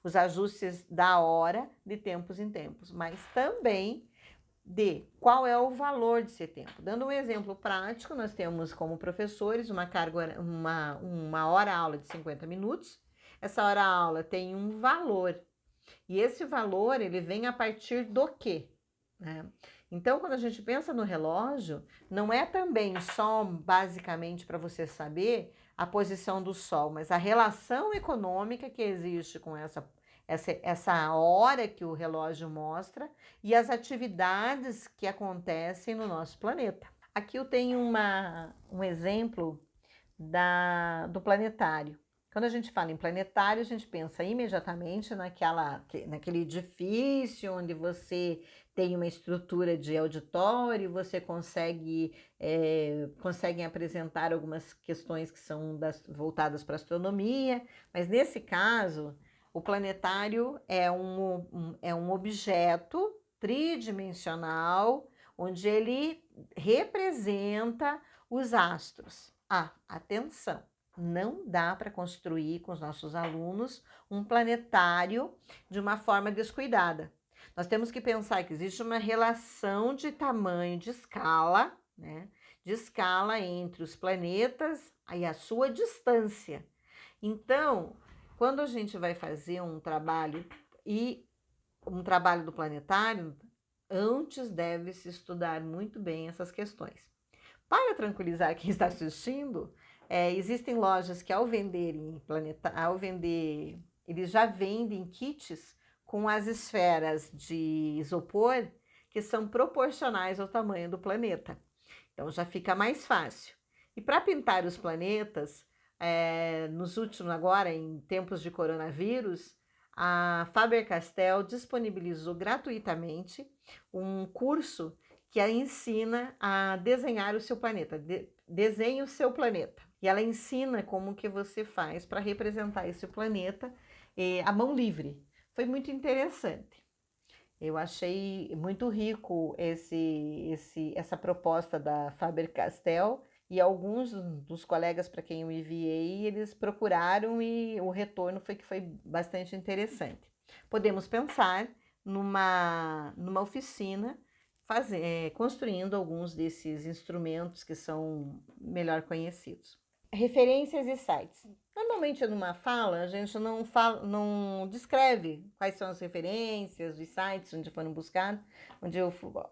os ajustes da hora de tempos em tempos, mas também de qual é o valor desse tempo. Dando um exemplo prático, nós temos como professores uma hora-aula de 50 minutos. Essa hora-aula tem um valor. E esse valor, ele vem a partir do quê? Né? Então, quando a gente pensa no relógio, não é também só basicamente para você saber a posição do Sol, mas a relação econômica que existe com essa hora que o relógio mostra e as atividades que acontecem no nosso planeta. Aqui eu tenho um exemplo do planetário. Quando a gente fala em planetário, a gente pensa imediatamente naquele edifício onde você tem uma estrutura de auditório, você conseguem apresentar algumas questões que são voltadas para a astronomia, mas nesse caso, o planetário é um objeto tridimensional, onde ele representa os astros. Atenção! Não dá para construir com os nossos alunos um planetário de uma forma descuidada. Nós temos que pensar que existe uma relação de tamanho, de escala, né? De escala entre os planetas e a sua distância. Então, quando a gente vai fazer um trabalho do planetário, antes deve-se estudar muito bem essas questões. Para tranquilizar quem está assistindo, existem lojas que ao vender, eles já vendem kits com as esferas de isopor que são proporcionais ao tamanho do planeta. Então já fica mais fácil. E para pintar os planetas, nos últimos agora, em tempos de coronavírus, a Faber-Castell disponibilizou gratuitamente um curso que ensina a desenhar o seu planeta. Desenhe o seu planeta. E ela ensina como que você faz para representar esse planeta à mão livre. Foi muito interessante. Eu achei muito rico essa proposta da Faber-Castell e alguns dos colegas para quem eu enviei, eles procuraram e o retorno foi que foi bastante interessante. Podemos pensar numa oficina construindo alguns desses instrumentos que são melhor conhecidos. Referências e sites. Normalmente numa fala, a gente não descreve quais são as referências, os sites onde foram buscar,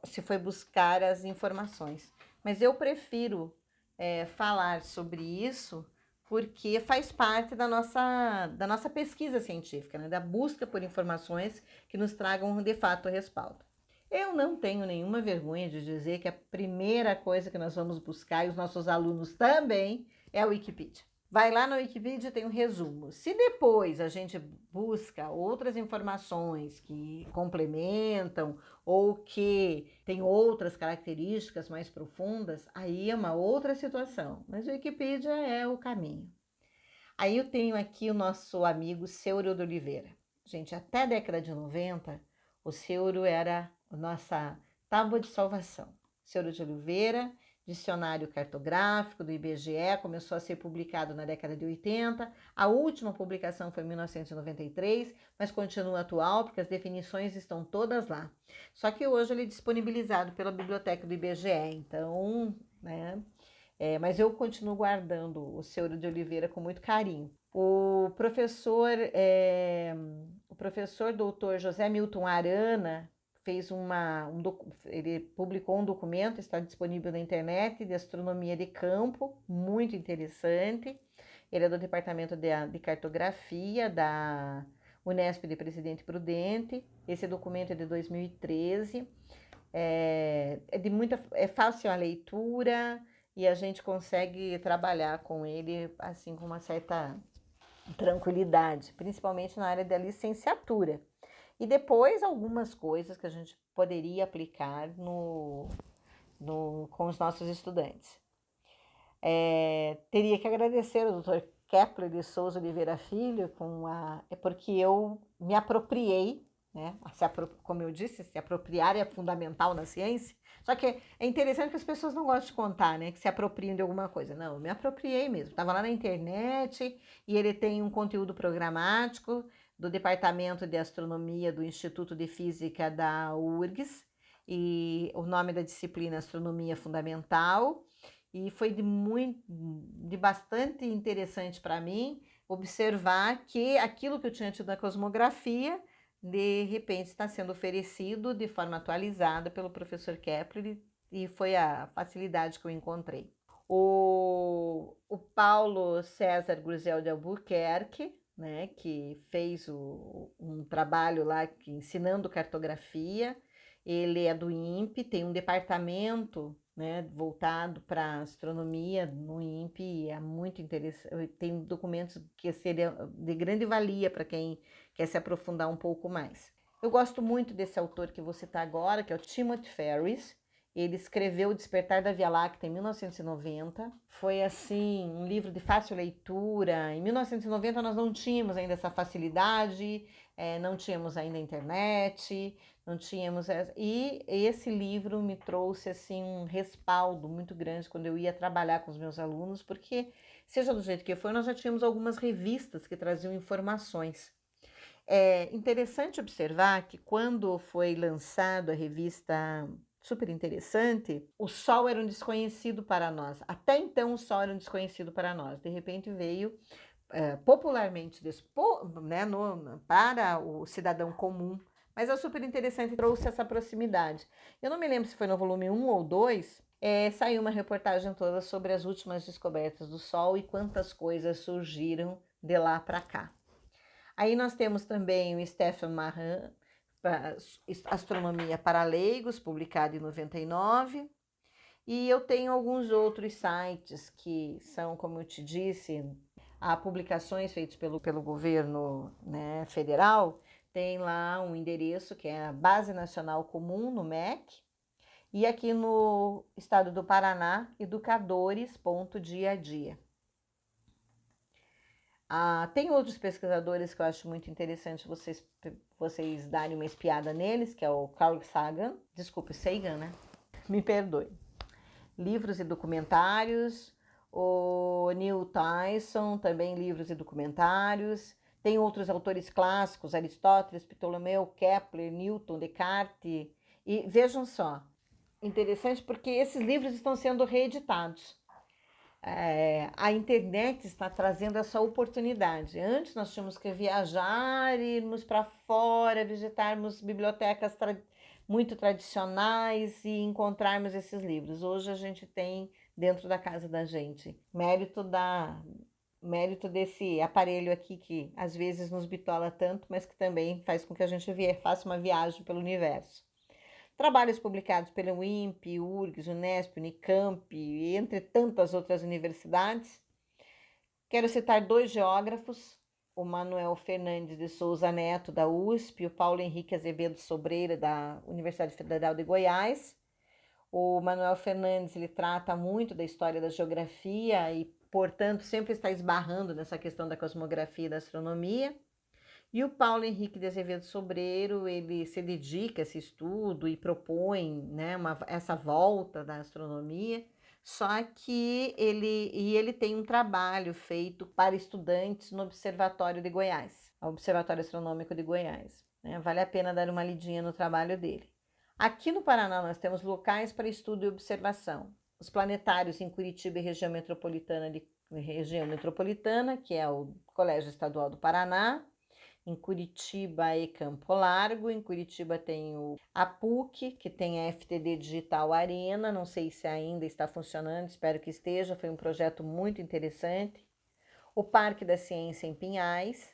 se foi buscar as informações. Mas eu prefiro falar sobre isso porque faz parte da nossa pesquisa científica, né? Da busca por informações que nos tragam de fato respaldo. Eu não tenho nenhuma vergonha de dizer que a primeira coisa que nós vamos buscar, e os nossos alunos também, é a Wikipedia. Vai lá na Wikipedia, tem um resumo. Se depois a gente busca outras informações que complementam ou que tem outras características mais profundas, aí é uma outra situação. Mas a Wikipedia é o caminho. Aí eu tenho aqui o nosso amigo Seuro de Oliveira. Gente, até a década de 90, o Seuro era a nossa tábua de salvação. Seuro de Oliveira, dicionário cartográfico do IBGE, começou a ser publicado na década de 80. A última publicação foi em 1993, mas continua atual porque as definições estão todas lá. Só que hoje ele é disponibilizado pela biblioteca do IBGE, então, né, mas eu continuo guardando o Seu de Oliveira com muito carinho. O professor doutor José Milton Arana fez ele publicou um documento, está disponível na internet, de astronomia de campo, muito interessante. Ele é do departamento de cartografia da Unesp de Presidente Prudente. Esse documento é de 2013. É fácil a leitura e a gente consegue trabalhar com ele assim com uma certa tranquilidade, principalmente na área da licenciatura. E depois algumas coisas que a gente poderia aplicar com os nossos estudantes. Teria que agradecer ao Dr. Kepler de Souza Oliveira Filho, porque eu me apropriei, né? Como eu disse, se apropriar é fundamental na ciência. Só que é interessante que as pessoas não gostam de contar, né? Que se apropriam de alguma coisa. Não, eu me apropriei mesmo. Estava lá na internet e ele tem um conteúdo programático do Departamento de Astronomia do Instituto de Física da URGS, e o nome da disciplina é Astronomia Fundamental. E foi de bastante interessante para mim observar que aquilo que eu tinha tido na cosmografia, de repente está sendo oferecido de forma atualizada pelo professor Kepler, e foi a facilidade que eu encontrei. O Paulo César Gruzel de Albuquerque, né, que fez um trabalho lá ensinando cartografia. Ele é do INPE, tem um departamento, né, voltado para astronomia no INPE, é muito interessante, tem documentos que seriam de grande valia para quem quer se aprofundar um pouco mais. Eu gosto muito desse autor que você está agora, que é o Timothy Ferris. Ele escreveu O Despertar da Via Láctea em 1990. Foi, assim, um livro de fácil leitura. Em 1990 nós não tínhamos ainda essa facilidade, não tínhamos ainda internet, não tínhamos... E esse livro me trouxe, assim, um respaldo muito grande quando eu ia trabalhar com os meus alunos, porque, seja do jeito que for, nós já tínhamos algumas revistas que traziam informações. É interessante observar que quando foi lançado a revista Super Interessante, o Sol era um desconhecido para nós. Até então o Sol era um desconhecido para nós. De repente veio popularmente né, para o cidadão comum. Mas é super interessante, trouxe essa proximidade. Eu não me lembro se foi no volume 1 ou 2, saiu uma reportagem toda sobre as últimas descobertas do Sol e quantas coisas surgiram de lá para cá. Aí nós temos também o Stephen Mahan, Astronomia para Leigos, publicado em 99. E eu tenho alguns outros sites que são, como eu te disse, há publicações feitas pelo governo, né, federal. Tem lá um endereço que é a Base Nacional Comum, no MEC. E aqui no estado do Paraná, educadores.diadia. Tem outros pesquisadores que eu acho muito interessante vocês darem uma espiada neles, que é o Carl Sagan, né? Me perdoe. Livros e documentários, o Neil Tyson, também livros e documentários. Tem outros autores clássicos, Aristóteles, Ptolomeu, Kepler, Newton, Descartes. E vejam só, interessante porque esses livros estão sendo reeditados. A internet está trazendo essa oportunidade. Antes nós tínhamos que viajar, irmos para fora, visitarmos bibliotecas muito tradicionais e encontrarmos esses livros. Hoje a gente tem dentro da casa da gente. Mérito desse aparelho aqui que às vezes nos bitola tanto, mas que também faz com que a gente faça uma viagem pelo universo. Trabalhos publicados pela UINPE, URGS, Unesp, Unicamp, entre tantas outras universidades. Quero citar 2 geógrafos, o Manuel Fernandes de Souza Neto, da USP, e o Paulo Henrique Azevedo Sobreira, da Universidade Federal de Goiás. O Manuel Fernandes, ele trata muito da história da geografia e, portanto, sempre está esbarrando nessa questão da cosmografia e da astronomia. E o Paulo Henrique de Azevedo Sobreiro, ele se dedica a esse estudo e propõe, né, essa volta da astronomia, só que ele tem um trabalho feito para estudantes no Observatório de Goiás, o Observatório Astronômico de Goiás, né? Vale a pena dar uma lidinha no trabalho dele. Aqui no Paraná nós temos locais para estudo e observação. os planetários em Curitiba e região metropolitana, que é o Colégio Estadual do Paraná. Em Curitiba e Campo Largo. Em Curitiba tem a PUC, que tem a FTD Digital Arena, não sei se ainda está funcionando, espero que esteja, foi um projeto muito interessante. O Parque da Ciência em Pinhais.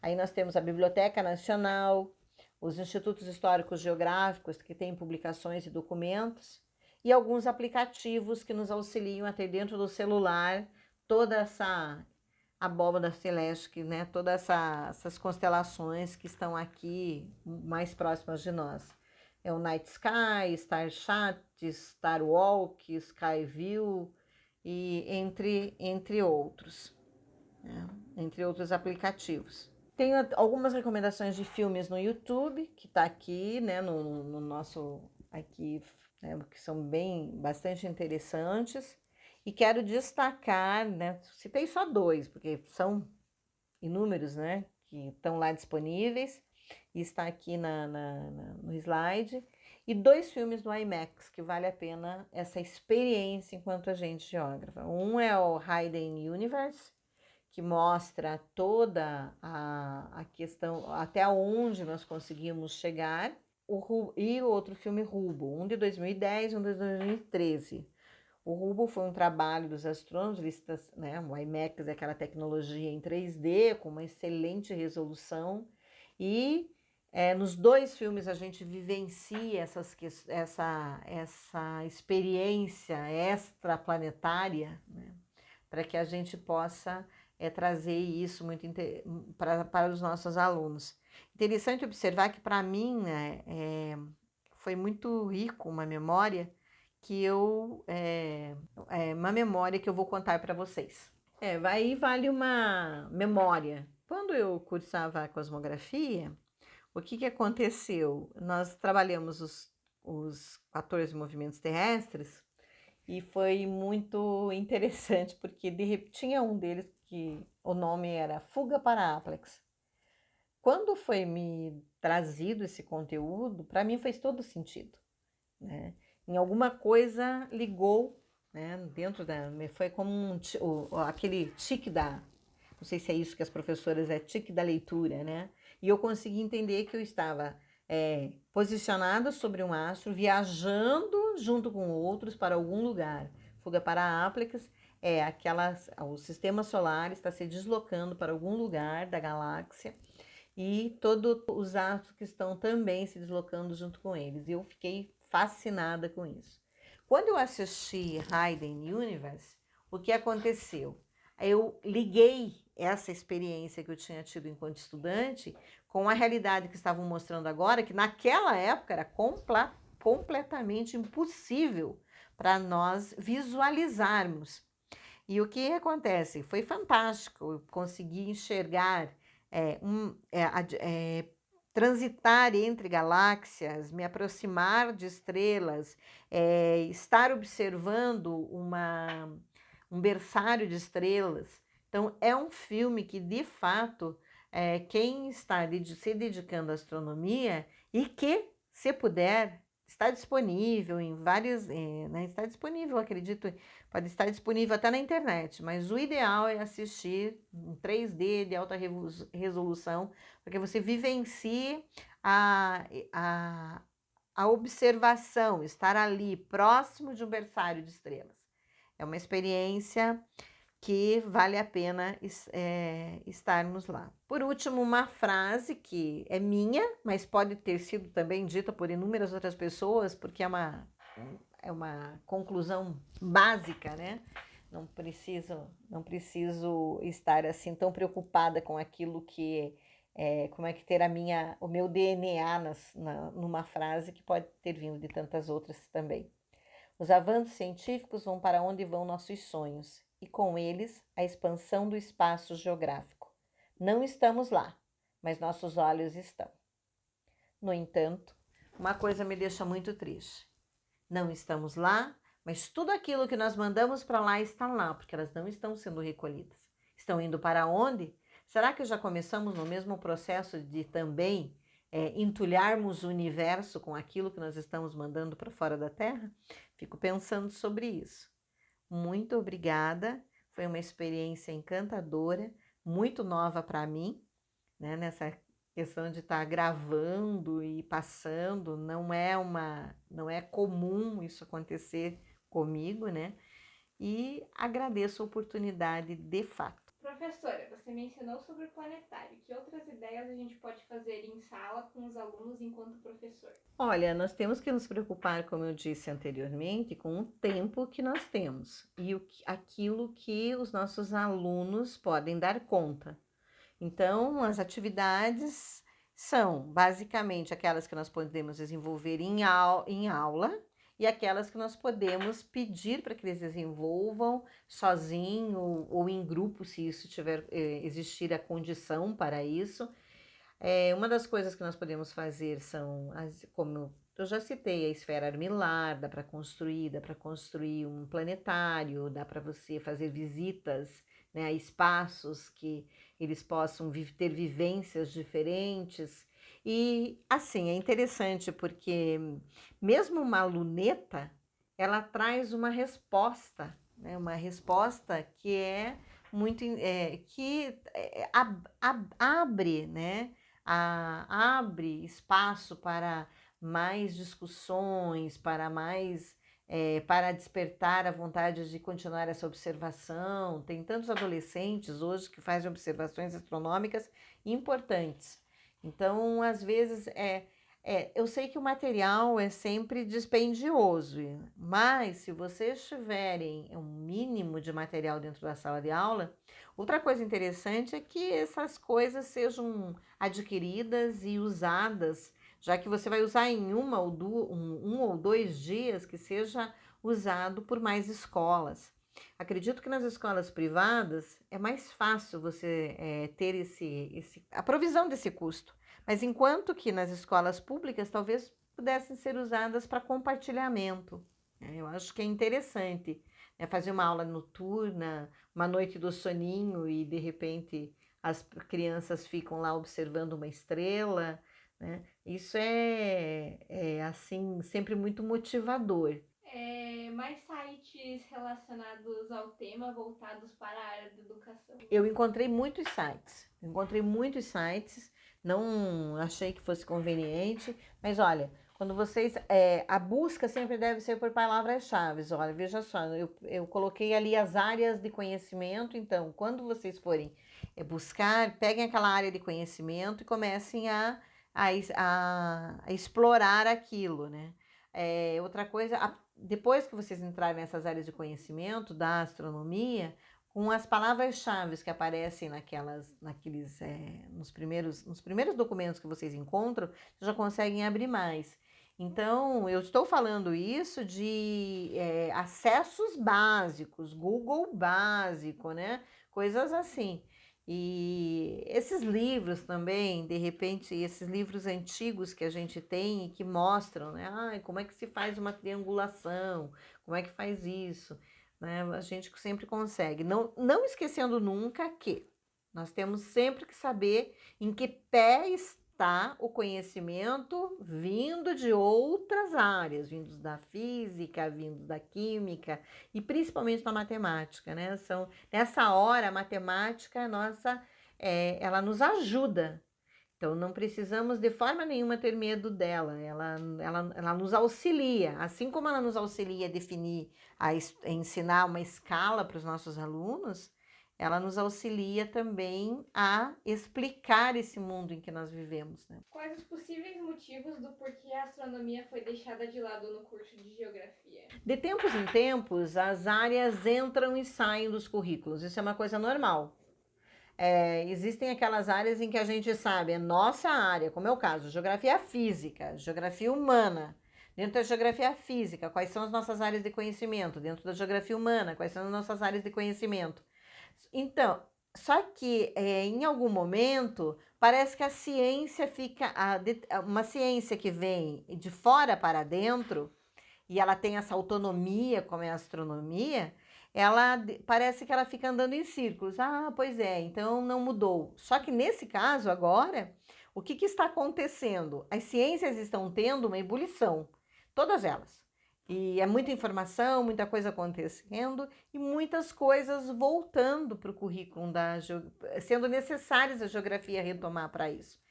Aí nós temos a Biblioteca Nacional, os Institutos Históricos Geográficos, que têm publicações e documentos, e alguns aplicativos que nos auxiliam a ter dentro do celular toda essa abóbada celeste, né? Todas essas constelações que estão aqui mais próximas de nós. É o Night Sky, Starchat, Starwalk, Skyview, e entre outros, né? Entre outros aplicativos. Tenho algumas recomendações de filmes no YouTube, que está aqui, né, no nosso, aqui, né, que são bastante interessantes. E quero destacar, né, citei só 2, porque são inúmeros, né, que estão lá disponíveis, e está aqui no slide, e 2 filmes do IMAX, que vale a pena essa experiência enquanto agente geógrafa. Um é o Hidden Universe, que mostra toda a questão, até onde nós conseguimos chegar, e o outro filme Hubble, um de 2010 e um de 2013. O Hubble foi um trabalho dos astrônomos, né? O IMAX é aquela tecnologia em 3D, com uma excelente resolução, e nos 2 filmes a gente vivencia essa experiência extraplanetária, né? Para que a gente possa trazer isso muito para os nossos alunos. Interessante observar que, para mim, né, foi muito rico uma memória uma memória que eu vou contar para vocês. Aí vale uma memória. Quando eu cursava a cosmografia, o que aconteceu? Nós trabalhamos os 14 movimentos terrestres, e foi muito interessante, porque tinha um deles que o nome era Fuga para Aplex. Quando foi me trazido esse conteúdo, para mim fez todo sentido, né? Em alguma coisa ligou, né? Foi como aquele tique não sei se é isso que as professoras tique da leitura, né? E eu consegui entender que eu estava posicionada sobre um astro, viajando junto com outros para algum lugar. Fuga para Áplicas o sistema solar está se deslocando para algum lugar da galáxia, e todos os astros que estão também se deslocando junto com eles. E eu fiquei fascinada com isso. Quando eu assisti Hidden Universe, o que aconteceu? Eu liguei essa experiência que eu tinha tido enquanto estudante com a realidade que estavam mostrando agora, que naquela época era completamente impossível para nós visualizarmos. E o que acontece? Foi fantástico, eu consegui enxergar transitar entre galáxias, me aproximar de estrelas, estar observando um berçário de estrelas. Então, é um filme que, de fato, quem está se dedicando à astronomia e que, se puder, está disponível em várias, né, está disponível, acredito, pode estar disponível até na internet, mas o ideal é assistir em 3D de alta resolução, porque você vivencie a observação, estar ali próximo de um berçário de estrelas. É uma experiência que vale a pena estarmos lá. Por último, uma frase que é minha, mas pode ter sido também dita por inúmeras outras pessoas, porque é uma conclusão básica, né? Não preciso estar assim tão preocupada com aquilo que como é que ter o meu DNA numa frase que pode ter vindo de tantas outras também. Os avanços científicos vão para onde vão nossos sonhos, e com eles a expansão do espaço geográfico. Não estamos lá, mas nossos olhos estão. No entanto, uma coisa me deixa muito triste. Não estamos lá, mas tudo aquilo que nós mandamos para lá está lá, porque elas não estão sendo recolhidas. Estão indo para onde? Será que já começamos no mesmo processo de também entulharmos o universo com aquilo que nós estamos mandando para fora da Terra? Fico pensando sobre isso. Muito obrigada, foi uma experiência encantadora, muito nova para mim, né? Nessa questão de estar gravando e passando, não é comum isso acontecer comigo, né? E agradeço a oportunidade de fato. Professora, você mencionou sobre o planetário. Que outras ideias a gente pode fazer em sala com os alunos enquanto professor? Olha, nós temos que nos preocupar, como eu disse anteriormente, com o tempo que nós temos e aquilo que os nossos alunos podem dar conta. Então, as atividades são basicamente aquelas que nós podemos desenvolver em aula e aquelas que nós podemos pedir para que eles desenvolvam sozinho ou em grupo, se isso existir a condição para isso. Uma das coisas que nós podemos fazer são, como eu já citei, a esfera armilar, dá para construir um planetário, dá para você fazer visitas, né, a espaços que eles possam ter vivências diferentes. E assim, é interessante porque mesmo uma luneta, ela traz uma resposta, né, uma resposta que é muito, abre, né? Abre espaço para mais discussões, para despertar a vontade de continuar essa observação. Tem tantos adolescentes hoje que fazem observações astronômicas importantes. Então, às vezes, eu sei que o material é sempre dispendioso, mas se vocês tiverem um mínimo de material dentro da sala de aula, outra coisa interessante é que essas coisas sejam adquiridas e usadas, já que você vai usar em um ou dois dias, que seja usado por mais escolas. Acredito que nas escolas privadas é mais fácil você ter a provisão desse custo, mas enquanto que nas escolas públicas talvez pudessem ser usadas para compartilhamento. Eu acho que é interessante, né, fazer uma aula noturna, uma noite do soninho e de repente as crianças ficam lá observando uma estrela, né? Isso assim sempre muito motivador. Mais sites relacionados ao tema voltados para a área da educação? Eu encontrei muitos sites, não achei que fosse conveniente, mas olha, quando vocês, a busca sempre deve ser por palavras-chave. Olha, veja só, eu coloquei ali as áreas de conhecimento, então, quando vocês forem buscar, peguem aquela área de conhecimento e comecem a explorar aquilo, né? Outra coisa, depois que vocês entrarem nessas áreas de conhecimento da astronomia, com as palavras-chave que aparecem nos primeiros documentos que vocês encontram, vocês já conseguem abrir mais. Então, eu estou falando isso de acessos básicos, Google básico, né? Coisas assim. E esses livros também, de repente, esses livros antigos que a gente tem e que mostram, né? Como é que se faz uma triangulação, como é que faz isso, né? A gente sempre consegue. Não esquecendo nunca que nós temos sempre que saber em que pé está o conhecimento vindo de outras áreas, vindos da física, vindos da química e principalmente da matemática, né? Nessa hora, a matemática ela nos ajuda. Então, não precisamos de forma nenhuma ter medo dela, ela nos auxilia, assim como ela nos auxilia a ensinar uma escala para os nossos alunos, ela nos auxilia também a explicar esse mundo em que nós vivemos, né? Quais os possíveis motivos do porquê a astronomia foi deixada de lado no curso de geografia? De tempos em tempos, as áreas entram e saem dos currículos, isso é uma coisa normal. Existem aquelas áreas em que a gente sabe, é nossa área, como é o caso, geografia física, geografia humana. Dentro da geografia física, quais são as nossas áreas de conhecimento? Dentro da geografia humana, quais são as nossas áreas de conhecimento? Então, só que em algum momento parece que a ciência uma ciência que vem de fora para dentro e ela tem essa autonomia como é a astronomia, parece que ela fica andando em círculos. Ah, pois é, então não mudou. Só que nesse caso agora, O que está acontecendo? As ciências estão tendo uma ebulição, todas elas. E é muita informação, muita coisa acontecendo e muitas coisas voltando para o currículo, sendo necessárias a geografia retomar para isso.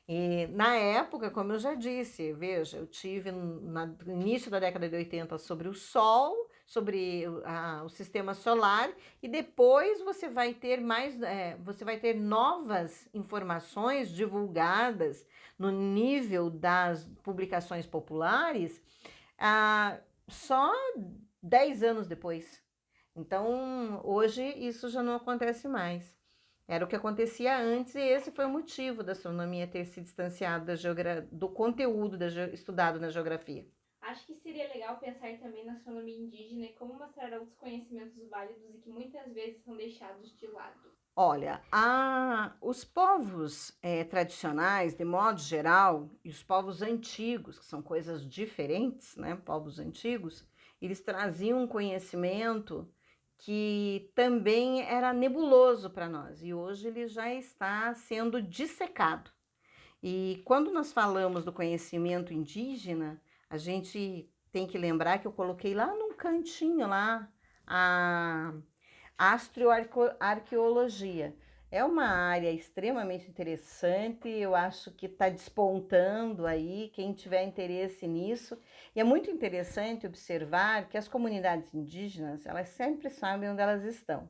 E na época, como eu já disse, veja, eu tive no início da década de 80 sobre o Sol, sobre o sistema solar, e depois você vai ter você vai ter novas informações divulgadas no nível das publicações populares, só 10 anos depois. Então, hoje isso já não acontece mais. Era o que acontecia antes, e esse foi o motivo da astronomia ter se distanciado do conteúdo estudado na geografia. Acho que seria legal pensar também na astronomia indígena e como mostrar outros conhecimentos válidos e que muitas vezes são deixados de lado. Olha, os povos tradicionais, de modo geral, e os povos antigos, que são coisas diferentes, né? Povos antigos, eles traziam um conhecimento que também era nebuloso para nós, e hoje ele já está sendo dissecado. E quando nós falamos do conhecimento indígena, a gente tem que lembrar que eu coloquei lá num cantinho lá a astroarqueologia. É uma área extremamente interessante, eu acho que está despontando aí, quem tiver interesse nisso. E é muito interessante observar que as comunidades indígenas, elas sempre sabem onde elas estão.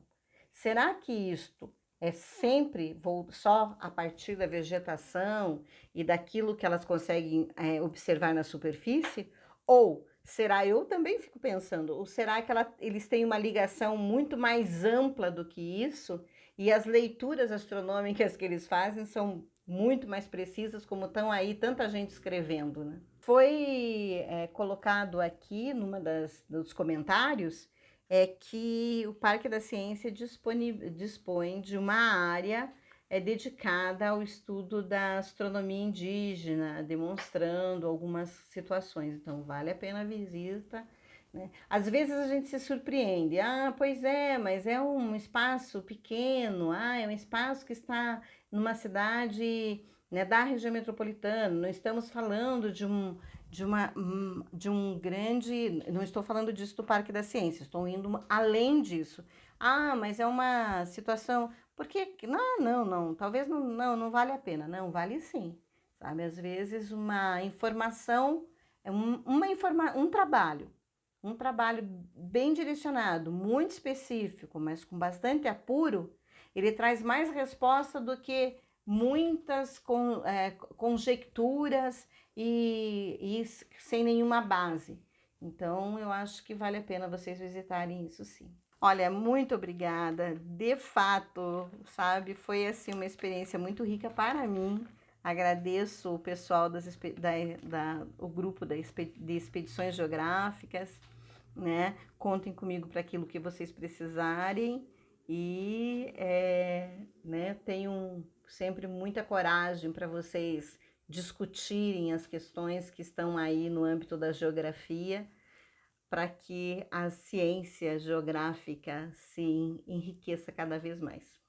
Será que isto é sempre só a partir da vegetação e daquilo que elas conseguem observar na superfície? Ou será, eu também fico pensando, ou será que eles têm uma ligação muito mais ampla do que isso? E as leituras astronômicas que eles fazem são muito mais precisas, como estão aí tanta gente escrevendo, né? Foi colocado aqui dos comentários que o Parque da Ciência dispõe de uma área dedicada ao estudo da astronomia indígena, demonstrando algumas situações. Então, vale a pena a visita, né? Às vezes a gente se surpreende. Pois é, mas é um espaço pequeno. É um espaço que está numa cidade, né, da região metropolitana. Não estamos falando de um grande... Não estou falando disso do Parque da Ciência, estou indo além disso. Mas é uma situação... Porque, não, talvez não vale a pena. Não, vale sim, sabe? Às vezes uma informação, um trabalho bem direcionado, muito específico, mas com bastante apuro, ele traz mais resposta do que muitas conjecturas e sem nenhuma base. Então, eu acho que vale a pena vocês visitarem isso sim. Olha, muito obrigada. De fato, sabe, foi assim uma experiência muito rica para mim. Agradeço o pessoal o grupo de expedições geográficas, né? Contem comigo para aquilo que vocês precisarem e né, tenham sempre muita coragem para vocês discutirem as questões que estão aí no âmbito da geografia, para que a ciência geográfica se enriqueça cada vez mais.